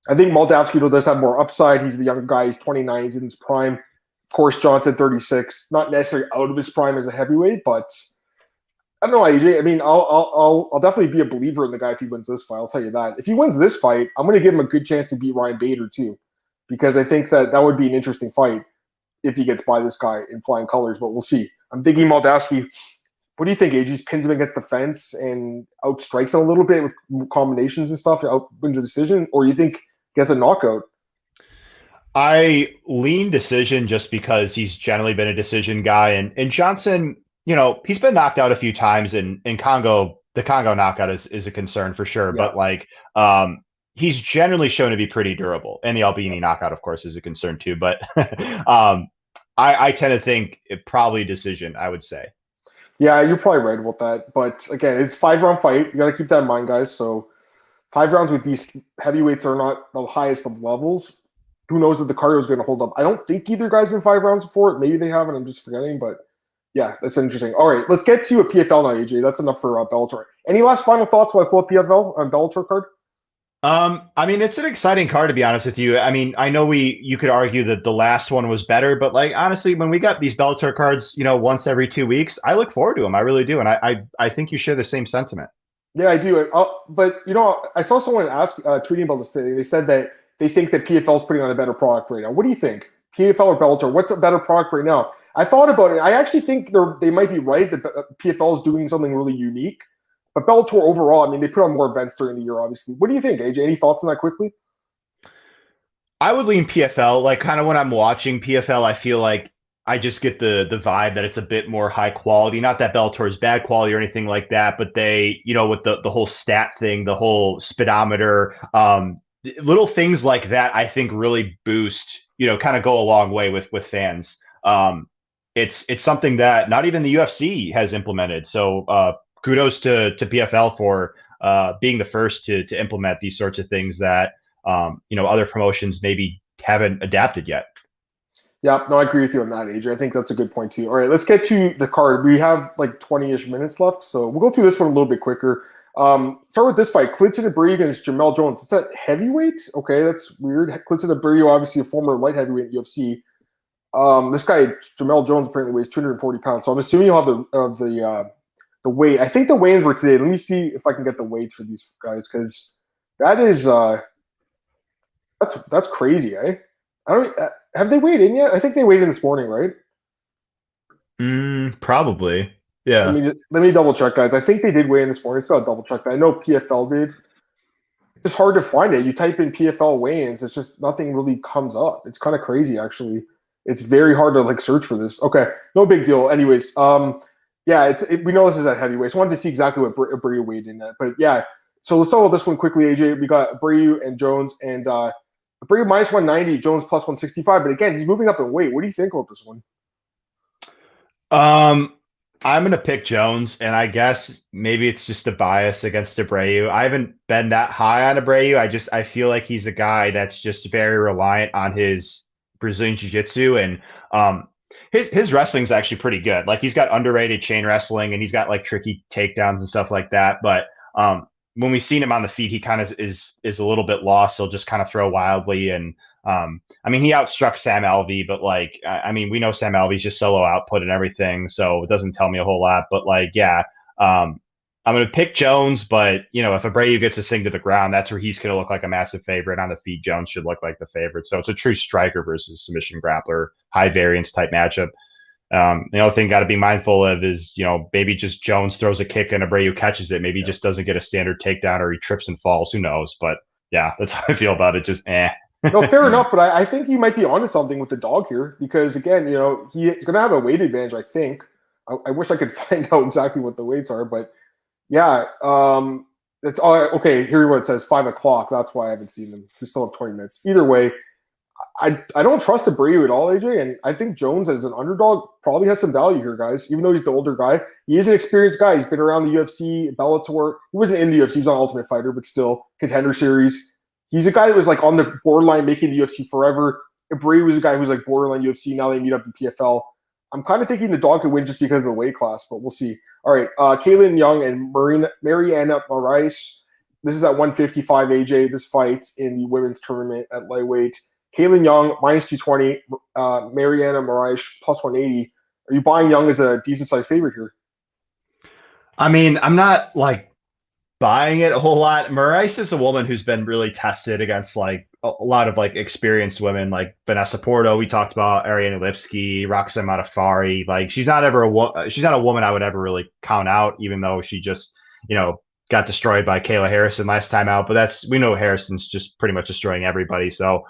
[SPEAKER 1] I think Moldavsky does have more upside. He's the younger guy. He's 29. He's in his prime. Of course, Johnson, 36. Not necessarily out of his prime as a heavyweight, but I don't know, AJ. I mean, I'll definitely be a believer in the guy if he wins this fight. I'll tell you that. If he wins this fight, I'm going to give him a good chance to beat Ryan Bader too, because I think that would be an interesting fight if he gets by this guy in flying colors. But we'll see. I'm thinking Moldavsky. What do you think, AJ? He pins him against the fence and outstrikes him a little bit with combinations and stuff, and wins a decision, or you think gets a knockout?
[SPEAKER 2] I lean decision just because he's generally been a decision guy. And Johnson, you know, he's been knocked out a few times, and in Congo, the Congo knockout is a concern for sure. Yeah. But, like, he's generally shown to be pretty durable. And the Albini knockout, of course, is a concern too. But I tend to think it probably decision, I would say.
[SPEAKER 1] Yeah, you're probably right about that. But, again, it's a 5-round fight. You got to keep that in mind, guys. So 5 rounds with these heavyweights are not the highest of levels. Who knows if the cardio is going to hold up? I don't think either guy's been 5 rounds before. Maybe they haven't. I'm just forgetting. But, yeah, that's interesting. All right, let's get to a PFL now, AJ. That's enough for Bellator. Any last final thoughts while I pull up PFL on Bellator card?
[SPEAKER 2] I mean, it's an exciting card, to be honest with you. I mean, I know you could argue that the last one was better, but, like, honestly, when we got these Bellator cards, you know, once every 2 weeks, I look forward to them. I really do. And I think you share the same sentiment.
[SPEAKER 1] Yeah, I do. But I saw someone ask tweeting about this today. They said that they think that PFL is putting on a better product right now. What do you think? PFL or Bellator? What's a better product right now? I thought about it. I actually think they might be right that PFL is doing something really unique. But Bellator overall, I mean, they put on more events during the year, obviously. What do you think, AJ? Any thoughts on that quickly?
[SPEAKER 2] I would lean PFL. Like kind of when I'm watching PFL, I feel like I just get the vibe that it's a bit more high quality. Not that Bellator is bad quality or anything like that, but they, with the whole stat thing, the whole speedometer, little things like that, I think really boost, kind of go a long way with fans. It's something that not even the UFC has implemented. So kudos to PFL for being the first to implement these sorts of things that other promotions maybe haven't adapted yet.
[SPEAKER 1] Yeah, no, I agree with you on that, AJ. I think that's a good point too. All right, let's get to the card. We have like 20-ish minutes left, so we'll go through this one a little bit quicker. Start with this fight. Clint Abreu against Jamel Jones. Is that heavyweight? Okay, that's weird. Clint Abreu, obviously a former light heavyweight in UFC. This guy, Jamel Jones, apparently weighs 240 pounds, so I'm assuming you'll have the weight. I think the weigh-ins were today. Let me see if I can get the weights for these guys, because that is that's crazy, eh? I don't have they weighed in yet? I think they weighed in this morning, right?
[SPEAKER 2] Probably. Yeah.
[SPEAKER 1] Let me double check, guys. I think they did weigh in this morning. So I'll double check that. I know PFL did. It's hard to find it. You type in PFL weigh-ins, it's just nothing really comes up. It's kind of crazy, actually. It's very hard to search for this. Okay, no big deal. Anyways, yeah, we know this is at heavyweight. So I wanted to see exactly what Abreu weighed in at. But yeah, so let's talk about this one quickly, AJ. We got Abreu and Jones, and Abreu minus 190, Jones plus 165. But again, he's moving up in weight. What do you think about this one?
[SPEAKER 2] I'm going to pick Jones, and I guess maybe it's just a bias against Abreu. I haven't been that high on Abreu. I feel like he's a guy that's just very reliant on his Brazilian Jiu-Jitsu, and his wrestling is actually pretty good. Like he's got underrated chain wrestling, and he's got tricky takedowns and stuff like that. But when we've seen him on the feet, he kind of is a little bit lost. He'll just kind of throw wildly, and he outstruck Sam Alvey, but we know Sam Alvey's just solo output and everything, so it doesn't tell me a whole lot. But I'm going to pick Jones, but if Abreu gets this thing to the ground, that's where he's going to look like a massive favorite. On the feet, Jones should look like the favorite. So it's a true striker versus submission grappler, high variance type matchup. The other thing got to be mindful of is, maybe just Jones throws a kick and Abreu catches it. Maybe he just doesn't get a standard takedown, or he trips and falls. Who knows? But yeah, that's how I feel about it. Just
[SPEAKER 1] No, fair enough, but I think you might be onto something with the dog here, because again, he's going to have a weight advantage. I think. I wish I could find out exactly what the weights are, but yeah, it's all okay. Here what it says, 5 o'clock. That's why I haven't seen them. We still have 20 minutes. Either way, I don't trust Abreu at all, AJ, and I think Jones as an underdog probably has some value here, guys. Even though he's the older guy, he is an experienced guy. He's been around the UFC, Bellator. He wasn't in the UFC; he was on Ultimate Fighter, but still Contender Series. He's a guy that was on the borderline making the UFC forever. Abreu was a guy who was borderline UFC. Now they meet up in PFL. I'm kind of thinking the dog could win just because of the weight class, but we'll see. All right, Kayla Young and Mariana Moraes. This is at 155, AJ. This fight in the women's tournament at lightweight. Kayla Young, minus 220. Mariana Moraes, plus 180. Are you buying Young as a decent-sized favorite here?
[SPEAKER 2] I'm not, buying it a whole lot. Moraes is a woman who's been really tested against, a lot of experienced women, like Vanessa Porto. We talked about Ariane Lipsky, Roxanne Modafferi. She's not a woman I would ever really count out, even though she just got destroyed by Kayla Harrison last time out. But we know Harrison's just pretty much destroying everybody. So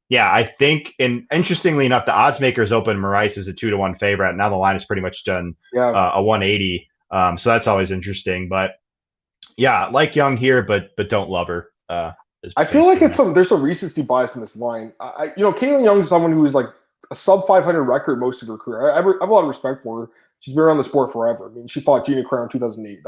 [SPEAKER 2] yeah, I think, and interestingly enough, the odds makers open Moraes as a 2-1 favorite. Now the line is pretty much done a 180. So that's always interesting. But yeah, like Young here, but don't love her.
[SPEAKER 1] I feel like there's some recency bias in this line. Kayla Young is someone who is a sub 500 record most of her career. I have a lot of respect for her. She's been around the sport forever. She fought Gina Crown in 2008.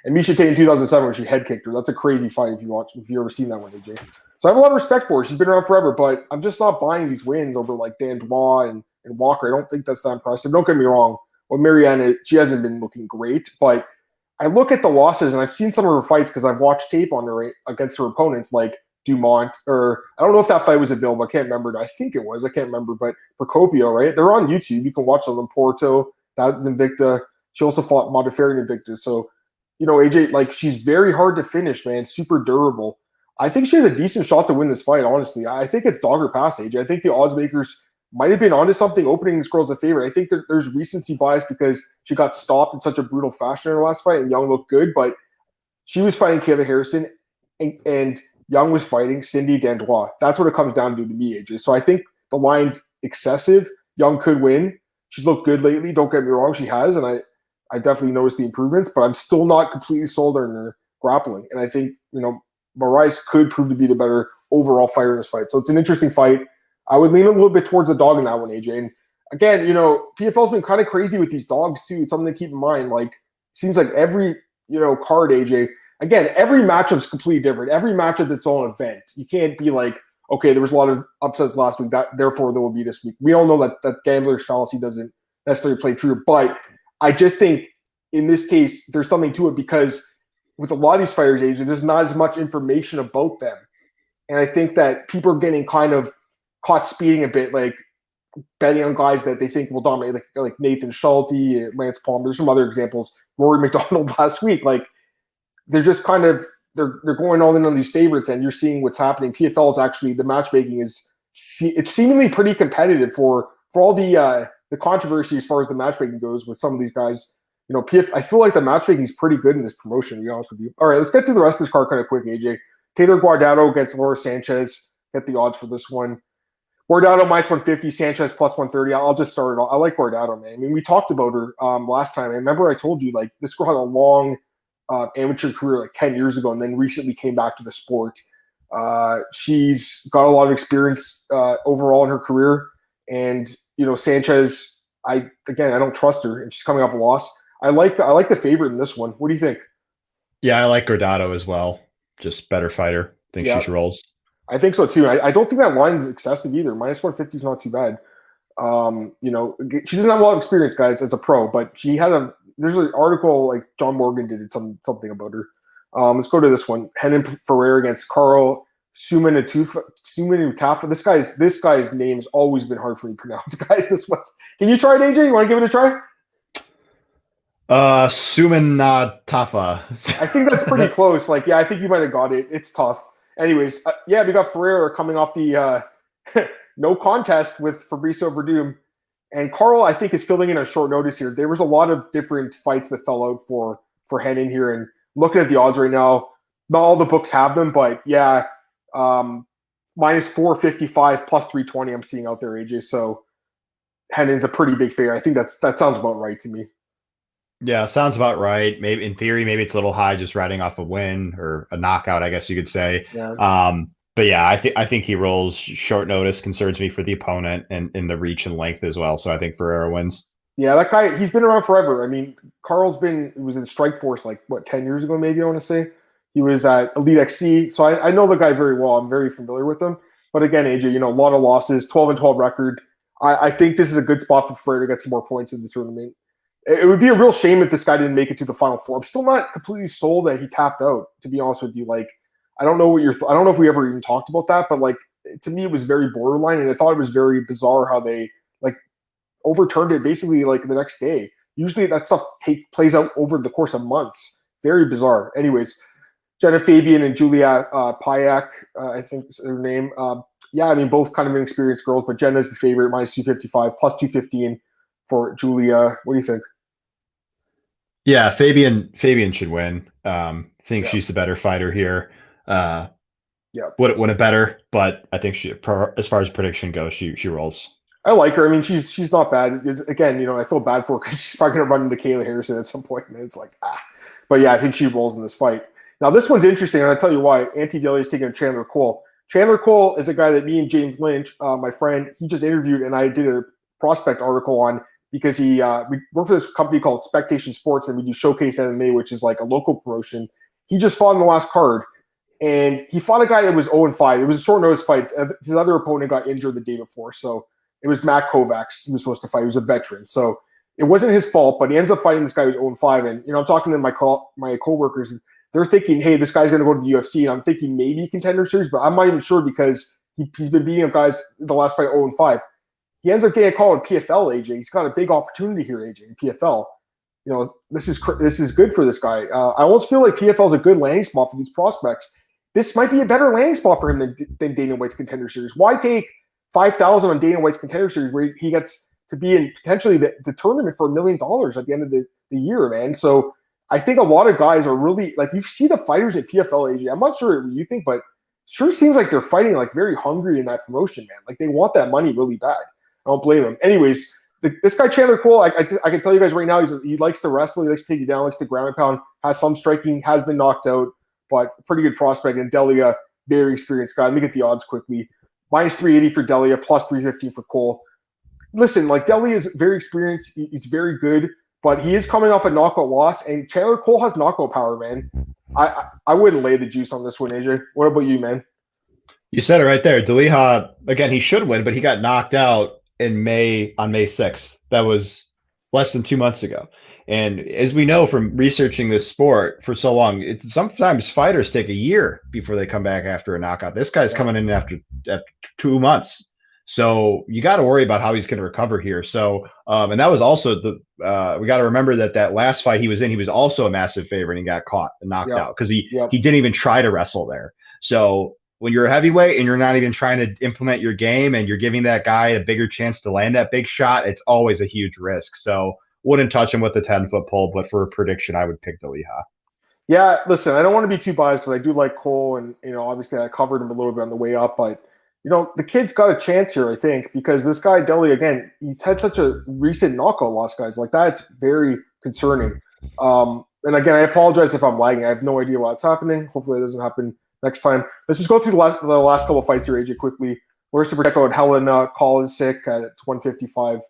[SPEAKER 1] And Miesha Tate in 2007 when she head kicked her. That's a crazy fight if you ever seen that one, AJ. So I have a lot of respect for her. She's been around forever, but I'm just not buying these wins over Dandois and Walker. I don't think that's that impressive. Don't get me wrong. Well, Mariana, she hasn't been looking great, but I look at the losses, and I've seen some of her fights because I've watched tape on her against her opponents, like Dumont, or I don't know if that fight was available. I can't remember. I think it was. I can't remember. But Procopio, right? They're on YouTube. You can watch them. Porto, that was Invicta. She also fought Modafferi and Invicta. So AJ, like, she's very hard to finish, man. Super durable. I think she has a decent shot to win this fight, honestly. I think it's dog or pass, AJ. I think the odds makers might have been onto something opening this girl as a favorite. I think there's recency bias because she got stopped in such a brutal fashion in her last fight, and Young looked good, but she was fighting Kayla Harrison, and Young was fighting Cindy Dandois. That's what it comes down to me, AJ. So I think the line's excessive. Young could win. She's looked good lately. Don't get me wrong, she has, and I definitely noticed the improvements, but I'm still not completely sold on her grappling. And I think, Moraes could prove to be the better overall fighter in this fight. So it's an interesting fight. I would lean a little bit towards the dog in that one, AJ. And again, PFL's been kind of crazy with these dogs too. It's something to keep in mind. Like, seems like every, card, AJ, again, every matchup's completely different. Every matchup its own event. You can't be like, okay, there was a lot of upsets last week, therefore there will be this week. We all know that gambler's fallacy doesn't necessarily play true, but I just think in this case, there's something to it because with a lot of these fighters, AJ, there's not as much information about them. And I think that people are getting kind of caught speeding a bit, like betting on guys that they think will dominate, like Nathan Schulte, Lance Palmer. There's some other examples. Rory McDonald last week. Like, they're just kind of they're going all in on these favorites, and you're seeing what's happening. PFL is actually, the matchmaking it's seemingly pretty competitive for all the controversy as far as the matchmaking goes with some of these guys. I feel like the matchmaking is pretty good in this promotion, to be honest with you. All right, let's get through the rest of this card kind of quick, AJ. Taylor Guardado against Laura Sanchez. Get the odds for this one. Guardado minus 150, Sanchez plus 130. I'll just start it all. I like Guardado, man. I mean, we talked about her last time. I remember I told you, like, this girl had a long amateur career like 10 years ago and then recently came back to the sport. She's got a lot of experience overall in her career. And, Sanchez, I don't trust her, and she's coming off a loss. I like the favorite in this one. What do you think?
[SPEAKER 2] Yeah, I like Guardado as well. Just better fighter. Think she rolls.
[SPEAKER 1] I think so too. I don't think that line's excessive either. Minus 150 is not too bad. She doesn't have a lot of experience, guys, as a pro, but she had there's an article like John Morgan did something about her. Let's go to this one. Henan Ferrer against Carl Sumanutafa. This guy's name has always been hard for me to pronounce, guys. Can you try it, AJ? You want to give it a try?
[SPEAKER 2] Sumanatafa.
[SPEAKER 1] I think that's pretty close. Like, yeah, I think you might have got it. It's tough. Anyways, we got Ferrer coming off the no contest with Fabricio Verdum. And Carl, I think, is filling in on short notice here. There was a lot of different fights that fell out for Henan here. And looking at the odds right now, not all the books have them, but yeah, minus 455 plus 320 I'm seeing out there, AJ. So Henan's a pretty big favorite. I think that sounds about right to me.
[SPEAKER 2] Yeah, sounds about right. Maybe in theory, maybe it's a little high just riding off a win or a knockout, I guess you could say.
[SPEAKER 1] Yeah.
[SPEAKER 2] But yeah, I think he rolls. Short notice concerns me for the opponent and in the reach and length as well. So I think Ferreira wins.
[SPEAKER 1] Yeah, that guy, he's been around forever. I mean, Carl's was in Strikeforce like 10 years ago, maybe I want to say. He was at Elite XC. So I know the guy very well. I'm very familiar with him. But again, AJ, a lot of losses, 12-12 record. I think this is a good spot for Ferreira to get some more points in the tournament. It would be a real shame if this guy didn't make it to the Final Four. I'm still not completely sold that he tapped out, to be honest with you. Like, I don't know if we ever even talked about that, but like, to me, it was very borderline, and I thought it was very bizarre how they like overturned it basically like the next day. Usually that stuff plays out over the course of months. Very bizarre. Anyways, Jenna Fabian and Julia Payak, I think is her name. Both kind of inexperienced girls, but Jenna's the favorite, minus 255, plus 215 for Julia. What do you think?
[SPEAKER 2] Yeah, Fabian should win. She's the better fighter here. Would it better, but I think as far as prediction goes, she rolls.
[SPEAKER 1] I like her. I mean, she's not bad. Again, I feel bad for her because she's probably going to run into Kayla Harrison at some point, and it's like, But yeah, I think she rolls in this fight. Now, this one's interesting, and I'll tell you why. Ante Delhi is taking on Chandler Cole. Chandler Cole is a guy that me and James Lynch, my friend, he just interviewed, and I did a prospect article on because we work for this company called Spectation Sports, and we do Showcase MMA, which is like a local promotion. He just fought in the last card, and he fought a guy that was 0-5. It was a short notice fight. His other opponent got injured the day before, so it was Matt Kovacs he was supposed to fight. He was a veteran, so it wasn't his fault, but he ends up fighting this guy who's 0-5. And I'm talking to my coworkers, and they're thinking, hey, this guy's going to go to the UFC. And I'm thinking maybe Contender Series, but I'm not even sure because he's been beating up guys the last fight 0-5. He ends up getting a call in PFL, AJ. He's got a big opportunity here, AJ, in PFL. this is good for this guy. I almost feel like PFL is a good landing spot for these prospects. This might be a better landing spot for him than Dana White's Contender Series. Why take 5,000 on Dana White's Contender Series where he gets to be in potentially the tournament for $1 million at the end of the year, man? So I think a lot of guys are really, like, you see the fighters at PFL, AJ. I'm not sure what you think, but sure seems like they're fighting like very hungry in that promotion, man. Like, they want that money really bad. I don't blame them. Anyways, this guy Chandler Cole, I can tell you guys right now, he likes to wrestle, he likes to take you down, likes to ground and pound, has some striking, has been knocked out, but pretty good prospect. And Delia, very experienced guy. Let me get the odds quickly. Minus 380 for Delia, plus 315 for Cole. Listen, like, Delia is very experienced. He's very good, but he is coming off a knockout loss, and Chandler Cole has knockout power, man. I wouldn't lay the juice on this one, AJ. What about you, man?
[SPEAKER 2] You said it right there. Delia, again, he should win, but he got knocked out on May 6th. That was less than 2 months ago. And as we know from researching this sport for so long, sometimes fighters take a year before they come back after a knockout. This guy's coming in after 2 months. So you got to worry about how he's going to recover here. So, and that was also we got to remember that last fight he was in, he was also a massive favorite and he got caught and knocked out because he didn't even try to wrestle there. So when you're a heavyweight and you're not even trying to implement your game and you're giving that guy a bigger chance to land that big shot, it's always a huge risk. So wouldn't touch him with the 10-foot pole, but for a prediction, I would pick Delia.
[SPEAKER 1] Yeah, listen, I don't want to be too biased because I do like Cole, and obviously I covered him a little bit on the way up, but the kid's got a chance here, I think, because this guy Delia, again, he's had such a recent knockout loss, guys. Like, that's very concerning. And again, I apologize if I'm lagging. I have no idea what's happening. Hopefully it doesn't happen next time. Let's just go through the last couple of fights here, AJ, quickly. Larissa Pacheco and Helen Kolesic at 155.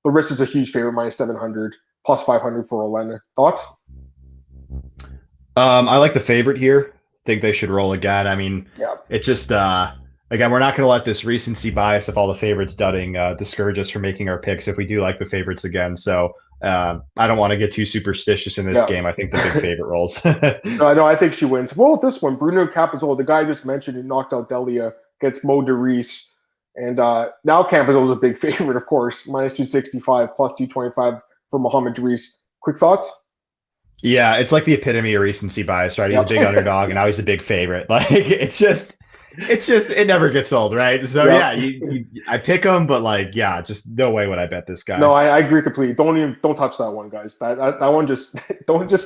[SPEAKER 1] Larissa's a huge favorite, minus 700, plus 500 for Elena. Thoughts?
[SPEAKER 2] I like the favorite here. Think they should roll again. I mean, it's just again, we're not going to let this recency bias of all the favorites dudding discourage us from making our picks if we do like the favorites again. So I don't want to get too superstitious in this game. I think the big favorite rolls.
[SPEAKER 1] No, I think she wins. Well, with this one, Bruno Campazzo, the guy I just mentioned who knocked out Delia, gets Mo DeReese. And now Campazzo's a big favorite, of course, minus 265, plus 225 for Muhammad DeReese. Quick thoughts?
[SPEAKER 2] Yeah, it's like the epitome of recency bias, right? He's a big underdog, and now he's a big favorite. Like, it's just it never gets old, right? So I pick him, but just no way would I bet this guy.
[SPEAKER 1] No, I agree completely. Don't touch that one, guys. That one just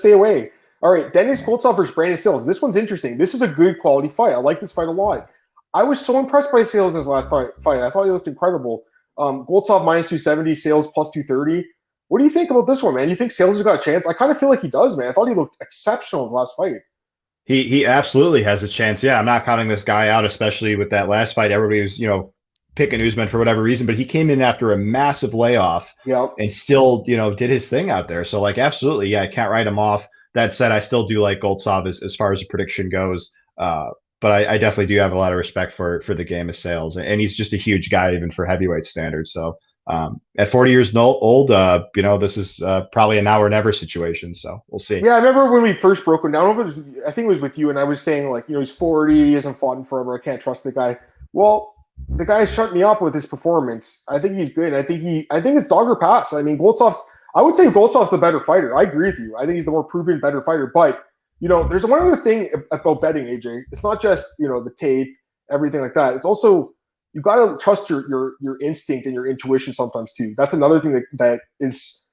[SPEAKER 1] stay away. All right, Dennis Goltsov versus Brandon Sills. This one's interesting. This is a good quality fight. I like this fight a lot. I was so impressed by Sales in his last fight. I thought he looked incredible. Goltsov minus 270, Sales plus 230. What do you think about this one, man? You think Sales has got a chance? I kind of feel like he does, man. I thought he looked exceptional in his last fight.
[SPEAKER 2] He absolutely has a chance. Yeah, I'm not counting this guy out, especially with that last fight. Everybody was, picking Usman for whatever reason, but he came in after a massive layoff and still, did his thing out there. So, absolutely, yeah, I can't write him off. That said, I still do like Goltsov as far as a prediction goes. But I definitely do have a lot of respect for the game of Sales, and he's just a huge guy even for heavyweight standards. So at 40 years old, this is probably a now or never situation. So we'll see.
[SPEAKER 1] Yeah, I remember when we first broke him down. I think it was with you, and I was saying he's 40, he hasn't fought in forever. I can't trust the guy. Well, the guy shut me up with his performance. I think he's good. I think it's dog or pass. I mean, I would say Goltsov's the better fighter. I agree with you. I think he's the more proven, better fighter, but. There's one other thing about betting, AJ. It's not just, the tape, everything like that. It's also, you got to trust your instinct and your intuition sometimes too. That's another thing that is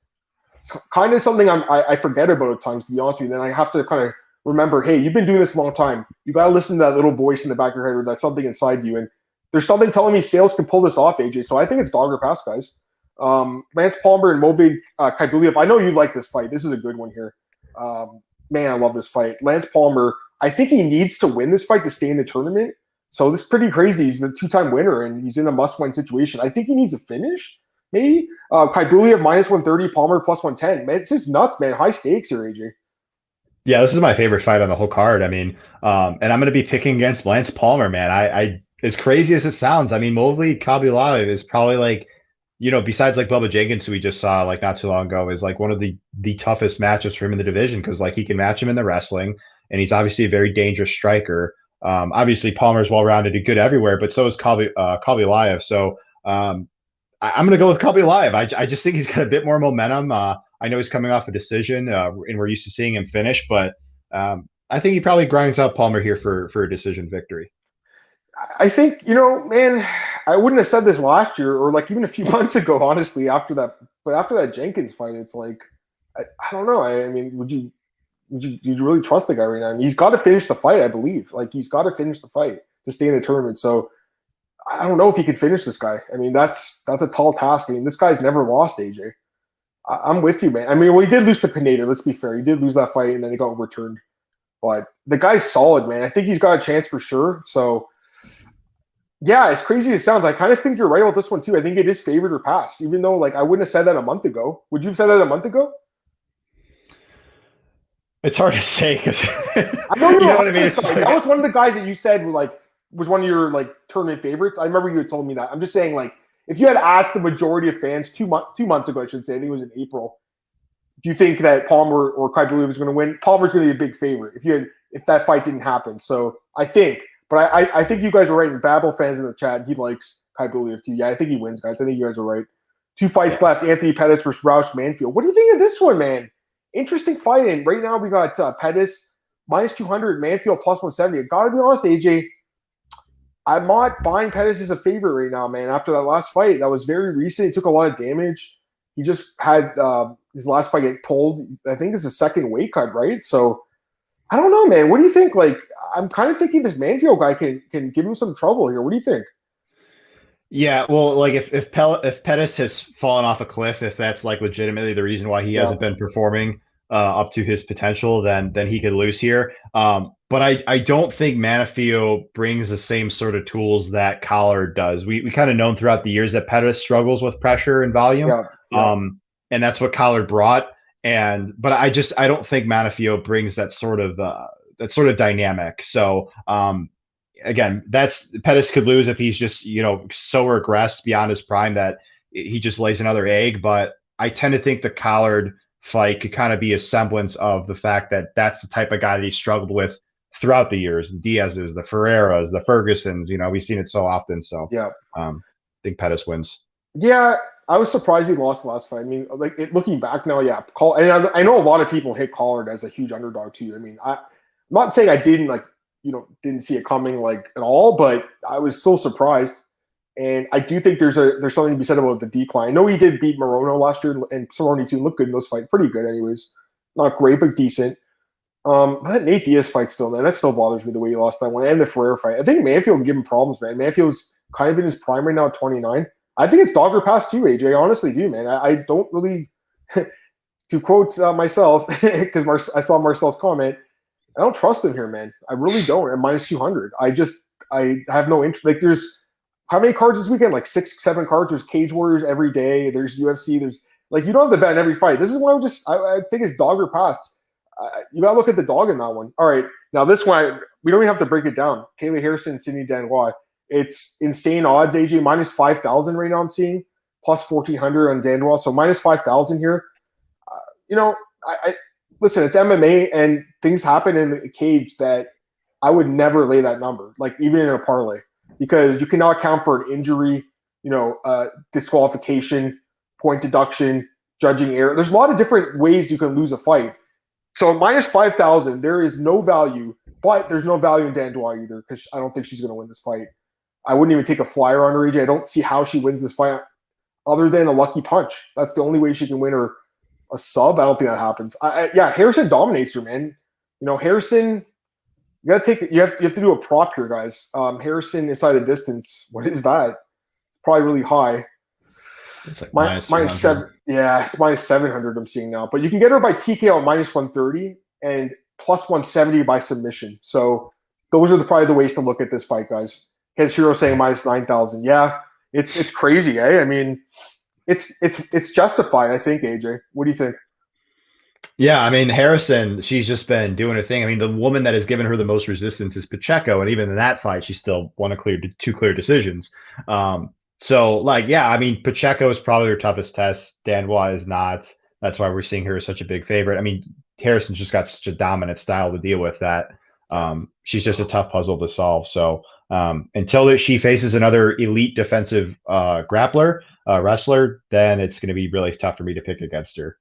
[SPEAKER 1] kind of something I forget about at times, to be honest with you. Then I have to kind of remember, hey, you've been doing this a long time. You got to listen to that little voice in the back of your head or that's something inside you. And there's something telling me Sales can pull this off, AJ. So I think it's dog or pass, guys. Lance Palmer and Movig Khaybulaev. I know you like this fight. This is a good one here. Man, I love this fight. Lance Palmer, I think he needs to win this fight to stay in the tournament. So this is pretty crazy. He's the two-time winner, and he's in a must-win situation. I think he needs a finish, maybe. Khaybulaev minus 130, Palmer plus 110. Man, it's just nuts, man. High stakes here, AJ.
[SPEAKER 2] Yeah, this is my favorite fight on the whole card. I mean, and I'm going to be picking against Lance Palmer, man. I as crazy as it sounds, I mean, Movig Khaybulaev is probably besides Bubba Jenkins, who we just saw not too long ago, is one of the toughest matchups for him in the division because he can match him in the wrestling, and he's obviously a very dangerous striker. Obviously, Palmer's well-rounded and good everywhere, but so is Khaybulaev. So I'm going to go with Khaybulaev. I just think he's got a bit more momentum. I know he's coming off a decision, and we're used to seeing him finish, but I think he probably grinds out Palmer here for a decision victory.
[SPEAKER 1] I think, man, I wouldn't have said this last year or like even a few months ago, honestly, after that Jenkins fight, it's like, I don't know. I mean, would you really trust the guy right now? I mean, he's got to finish the fight, I believe. Like, he's got to finish the fight to stay in the tournament. So I don't know if he could finish this guy. I mean, that's a tall task. I mean, this guy's never lost, AJ. I'm with you, man. I mean, well, he did lose to Pineda. Let's be fair. He did lose that fight, and then he got overturned. But the guy's solid, man. I think he's got a chance for sure. So, yeah, as crazy as it sounds, I kind of think you're right about this one, too. I think it is favored or pass, even though, like, I wouldn't have said that a month ago. Would you have said that a month ago?
[SPEAKER 2] It's hard to say because
[SPEAKER 1] I know you know what I mean. That was one of the guys that you said was one of your like tournament favorites. I remember you had told me that. I'm just saying, like, if you had asked the majority of fans 2 months ago, I should say, I think it was in April, do you think that Palmer or Kayla was going to win? Palmer's going to be a big favorite if that fight didn't happen. So I think, but I think you guys are right. And Babel fans in the chat, he likes Kayla too. Yeah, I think he wins, guys. I think you guys are right. 2 fights left: Anthony Pettis versus Roush Manfield. What do you think of this one, man? Interesting fight. And right now we got Pettis minus 200, Manfield plus 170. I gotta be honest, AJ, I'm not buying Pettis as a favorite right now, man. After that last fight, that was very recent. He took a lot of damage. He just had his last fight get pulled. I think it's a second weight cut, right? So I don't know, man. What do you think? Like, I'm kind of thinking this Manfield guy can give him some trouble here. What do you think?
[SPEAKER 2] Yeah, well, like if Pettis has fallen off a cliff, if that's like legitimately the reason why he hasn't been performing up to his potential, then he could lose here. But I don't think Manafio brings the same sort of tools that Collard does. We kind of known throughout the years that Pettis struggles with pressure and volume. And that's what Collard brought. But I don't think Manafio brings that sort of dynamic. So again, Pettis could lose if he's just, so regressed beyond his prime that he just lays another egg. But I tend to think the Collard fight could kind of be a semblance of the fact that that's the type of guy that he struggled with throughout the years. The Diaz's, the Ferreiras, the Fergusons, we've seen it so often. So I think Pettis wins. Yeah,
[SPEAKER 1] I was surprised he lost the last fight. I mean, looking back now, and I know a lot of people hit Collard as a huge underdog too. I mean, I'm not saying I didn't didn't see it coming at all, but I was so surprised. And I do think there's something to be said about the decline. I know he did beat Morono last year, and Cerrone too looked good in those fights. Pretty good, anyways. Not great, but decent. But that Nate Diaz fight still, man, that still bothers me the way he lost that one. And the Ferrer fight. I think Manfield can give him problems, man. Manfield's kind of in his prime right now at 29. I think it's dogger pass too, AJ. I honestly do, man. I don't really, to quote myself, because I saw Marcel's comment, I don't trust him here, man. I really don't. At minus 200. I have no interest. Like, there's how many cards this weekend? Like 6, 7 cards. There's Cage Warriors every day. There's UFC. There's you don't have to bet in every fight. This is one I think it's dogger pass. You gotta look at the dog in that one. All right, now this one we don't even have to break it down. Kayla Harrison, Sydney Dandois. It's insane odds. AJ minus 5,000 right now. I'm seeing plus 1,400 on Dandois. So minus 5,000 here. I listen. It's MMA and things happen in the cage that I would never lay that number. Like even in a parlay. Because you cannot account for an injury, disqualification, point deduction, judging error. There's a lot of different ways you can lose a fight. So minus 5,000, there is no value, but there's no value in Dandois either because I don't think she's going to win this fight. I wouldn't even take a flyer on her, AJ. I don't see how she wins this fight other than a lucky punch. That's the only way she can win, or a sub. I don't think that happens. Harrison dominates her, man. Harrison. You have to do a prop here, guys. Harrison inside the distance. What is that? It's probably really high.
[SPEAKER 2] It's like minus
[SPEAKER 1] 7. Yeah, it's minus 700 I'm seeing now. But you can get her by TKO minus 130 and plus 170 by submission. So those are probably the ways to look at this fight, guys. Kenshiro saying minus 9,000. Yeah, it's crazy, eh? I mean, it's justified, I think, AJ. What do you think?
[SPEAKER 2] Yeah, I mean, Harrison, she's just been doing her thing. I mean, the woman that has given her the most resistance is Pacheco, and even in that fight, she still won two clear decisions. I mean, Pacheco is probably her toughest test. Dandois is not. That's why we're seeing her as such a big favorite. I mean, Harrison's just got such a dominant style to deal with that. She's just a tough puzzle to solve. So until she faces another elite defensive wrestler, then it's going to be really tough for me to pick against her.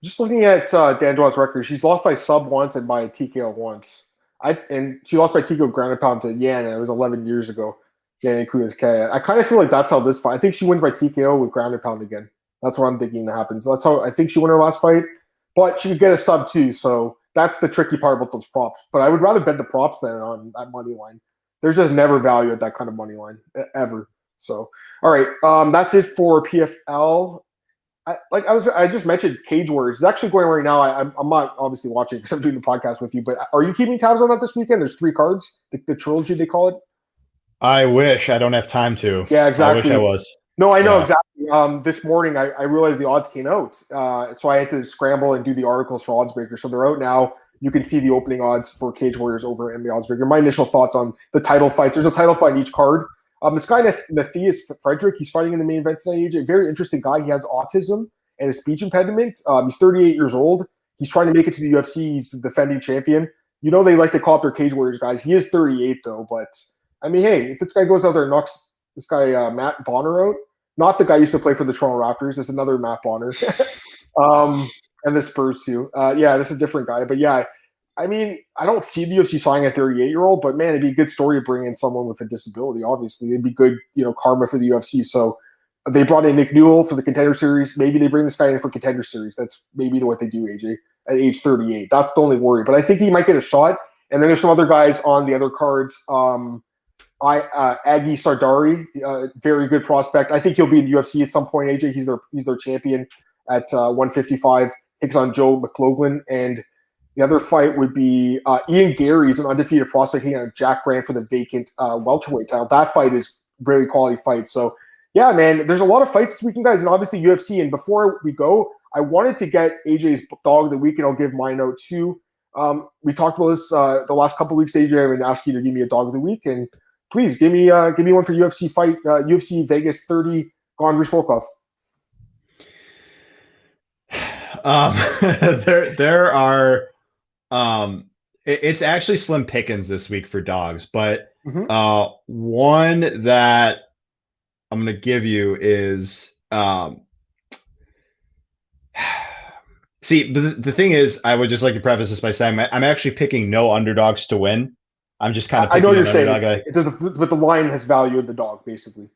[SPEAKER 1] Just looking at Dandois' record, she's lost by sub once and by TKO once. And she lost by TKO ground and pound to Yan, and it was 11 years ago. Yan Kunizkaya. I kind of feel like that's how this fight. I think she wins by TKO with ground and pound again. That's what I'm thinking that happens. So that's how I think she won her last fight. But she could get a sub too, so that's the tricky part about those props. But I would rather bet the props than on that money line. There's just never value at that kind of money line ever. So, all right, that's it for PFL. I just mentioned Cage Warriors. It's actually going right now. I'm not obviously watching because I'm doing the podcast with you. But are you keeping tabs on that this weekend? There's 3 cards, the trilogy they call it.
[SPEAKER 2] I wish. I don't have time to.
[SPEAKER 1] Yeah, exactly.
[SPEAKER 2] I wish I was.
[SPEAKER 1] No, I know exactly. This morning, I realized the odds came out, so I had to scramble and do the articles for Oddsbreaker. So they're out now. You can see the opening odds for Cage Warriors over at MMA Oddsbreaker. My initial thoughts on the title fights. There's a title fight in each card. This guy, Matthias Frederick, he's fighting in the main event tonight, AJ. Very interesting guy. He has autism and a speech impediment. He's 38 years old. He's trying to make it to the UFC. He's the defending champion. You know they like to call up their Cage Warriors guys. He is 38, though. But, I mean, hey, if this guy goes out there and knocks this guy Matt Bonner out, not the guy who used to play for the Toronto Raptors. It's another Matt Bonner. And the Spurs, too. This is a different guy. But, yeah, I mean, I don't see the UFC signing a 38-year-old, but, man, it'd be a good story to bring in someone with a disability, obviously. It'd be good, karma for the UFC. So they brought in Nick Newell for the Contender Series. Maybe they bring this guy in for Contender Series. That's maybe what they do, AJ, at age 38. That's the only worry. But I think he might get a shot. And then there's some other guys on the other cards. Aggie Sardari, very good prospect. I think he'll be in the UFC at some point, AJ. He's their champion at 155. Takes on Joe McLaughlin. And the other fight would be Ian Gary's an undefeated prospect taking on Jack Grant for the vacant welterweight title. That fight is really quality fight. So, yeah, man, there's a lot of fights this weekend, guys, and obviously UFC. And before we go, I wanted to get AJ's dog of the week, and I'll give mine out too. We talked about this the last couple of weeks, AJ. I'm going to ask you to give me a dog of the week, and please give me one for UFC fight, UFC Vegas 30, Gondry Volkov.
[SPEAKER 2] There are it's actually slim pickings this week for dogs, but one that I'm going to give you is see, the thing is, I would just like to preface this by saying I'm actually picking no underdogs to win. I'm just kind of
[SPEAKER 1] I know you're saying but the line has value in the dog, basically.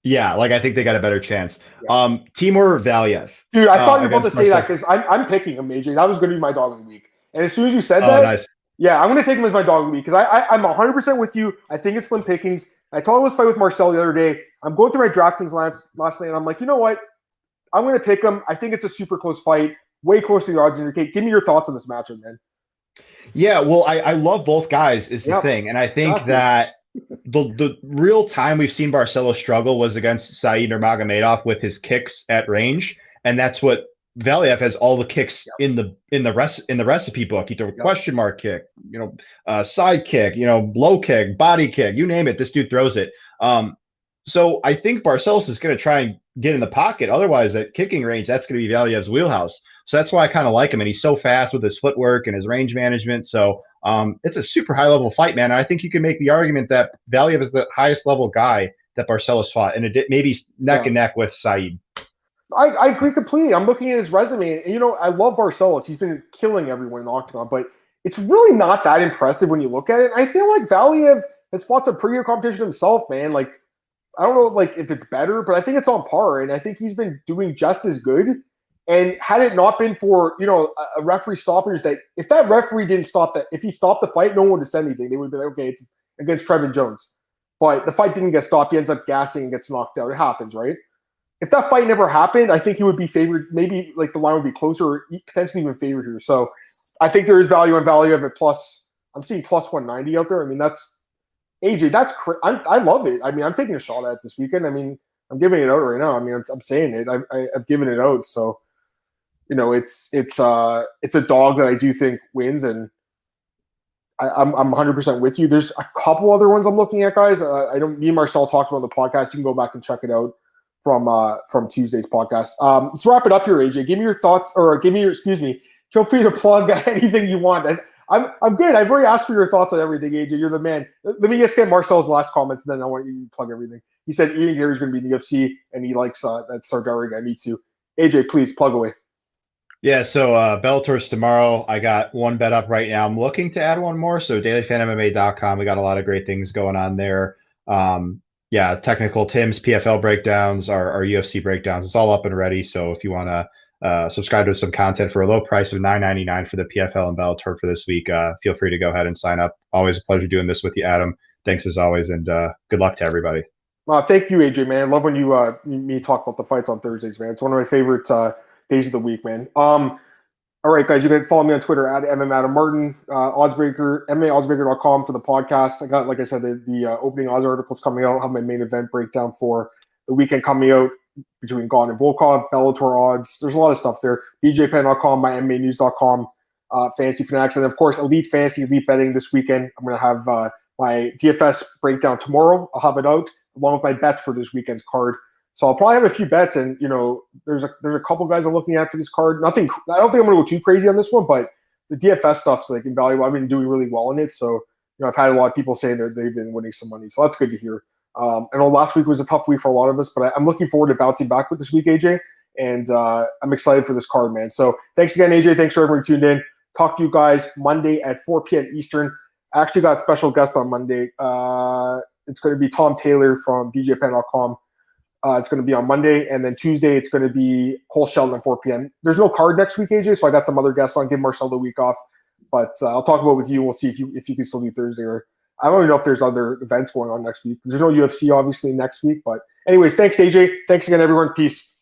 [SPEAKER 2] Yeah, like I think they got a better chance. Yeah. Timur Valiev.
[SPEAKER 1] Dude, I thought you were about to say that because I'm picking him, AJ. That was going to be my dog of the week. And as soon as you said that,
[SPEAKER 2] nice.
[SPEAKER 1] Yeah, I'm going to take him as my dog of the week because I'm 100% with you. I think it's slim pickings. I told him this fight with Marcel the other day. I'm going through my DraftKings last night, and I'm like, you know what? I'm going to pick him. I think it's a super close fight, way closer to the odds indicate. Give me your thoughts on this matchup, man.
[SPEAKER 2] Yeah, well, I love both guys is the thing. And I think that the real time we've seen Barcelo struggle was against Said Nurmagomedov with his kicks at range. And that's what Valiev has, all the kicks in the recipe book. Either question mark kick, side kick, low kick, body kick, you name it, this dude throws it. So I think Barcelos is going to try and get in the pocket. Otherwise, at kicking range, that's going to be Valiev's wheelhouse. So that's why I kind of like him. And he's so fast with his footwork and his range management. So it's a super high-level fight, man. And I think you can make the argument that Valiev is the highest-level guy that Barcelos fought. And it maybe neck and neck with Said.
[SPEAKER 1] I agree completely. I'm looking at his resume. And, I love Barcelos. He's been killing everyone in the octagon. But it's really not that impressive when you look at it. I feel like Valiev has fought some pretty good competition himself, man. Like, I don't know if it's better, but I think it's on par. And I think he's been doing just as good. And had it not been for, a referee stoppage, that if that referee didn't stop that, if he stopped the fight, no one would have said anything. They would be like, okay, it's against Trevin Jones. But the fight didn't get stopped. He ends up gassing and gets knocked out. It happens, right? If that fight never happened, I think he would be favored. Maybe the line would be closer or potentially even favored here. So I think there is value on value of it. Plus, I'm seeing plus 190 out there. I mean, that's AJ. I love it. I mean, I'm taking a shot at it this weekend. I mean, I'm giving it out right now. I mean, I'm saying it. I've given it out. So, it's a dog that I do think wins, and I'm 100% with you. There's a couple other ones I'm looking at, guys. Me and Marcel talked about on the podcast. You can go back and check it out from Tuesday's podcast. Let's wrap it up here, AJ. Give me your thoughts, or feel free to plug anything you want. I'm good. I've already asked for your thoughts on everything, AJ. You're the man. Let me just get Marcel's last comments, and then I want you to plug everything. He said Ian Gary's going to be in the UFC, and he likes that Sardari guy. Me too. AJ, please plug away.
[SPEAKER 2] Yeah, so Bellator's tomorrow. I got one bet up right now. I'm looking to add one more. So dailyfanmma.com. We got a lot of great things going on there. Yeah, technical Tim's PFL breakdowns, our UFC breakdowns. It's all up and ready. So if you want to subscribe to some content for a low price of $9.99 for the PFL and Bellator for this week, feel free to go ahead and sign up. Always a pleasure doing this with you, Adam. Thanks as always, and good luck to everybody.
[SPEAKER 1] Thank you, AJ, man. I love when me talk about the fights on Thursdays, man. It's one of my favorite days of the week, man. All right, guys, you can follow me on Twitter at MMAdamMartin, oddsbreaker, MMAOddsbreaker.com for the podcast. I got, like I said, the opening odds articles coming out. I have my main event breakdown for the weekend coming out between Gane and Volkov, Bellator odds. There's a lot of stuff there. BJPen.com, my MMAnews.com, Fantasy Fanatics, and of course, Elite Fantasy, Elite Betting this weekend. I'm going to have my DFS breakdown tomorrow. I'll have it out along with my bets for this weekend's card. So I'll probably have a few bets, and there's a couple guys I'm looking at for this card. Nothing. I don't think I'm going to go too crazy on this one, but the DFS stuff's like invaluable. I've been doing really well in it, so I've had a lot of people say that they've been winning some money, so that's good to hear. I know last week was a tough week for a lot of us, but I'm looking forward to bouncing back with this week, AJ, and I'm excited for this card, man. So thanks again, AJ. Thanks for everyone who tuned in. Talk to you guys Monday at 4 p.m. Eastern. I actually got a special guest on Monday. It's going to be Tom Taylor from BJPen.com. It's going to be on Monday, and then Tuesday it's going to be Cole Sheldon at 4 p.m. There's no card next week, AJ, so I got some other guests on. Give Marcel the week off, but I'll talk about it with you. We'll see if you can still do Thursday, or I don't even know if there's other events going on next week. There's no UFC obviously next week, but anyways, thanks AJ. Thanks again, everyone. Peace.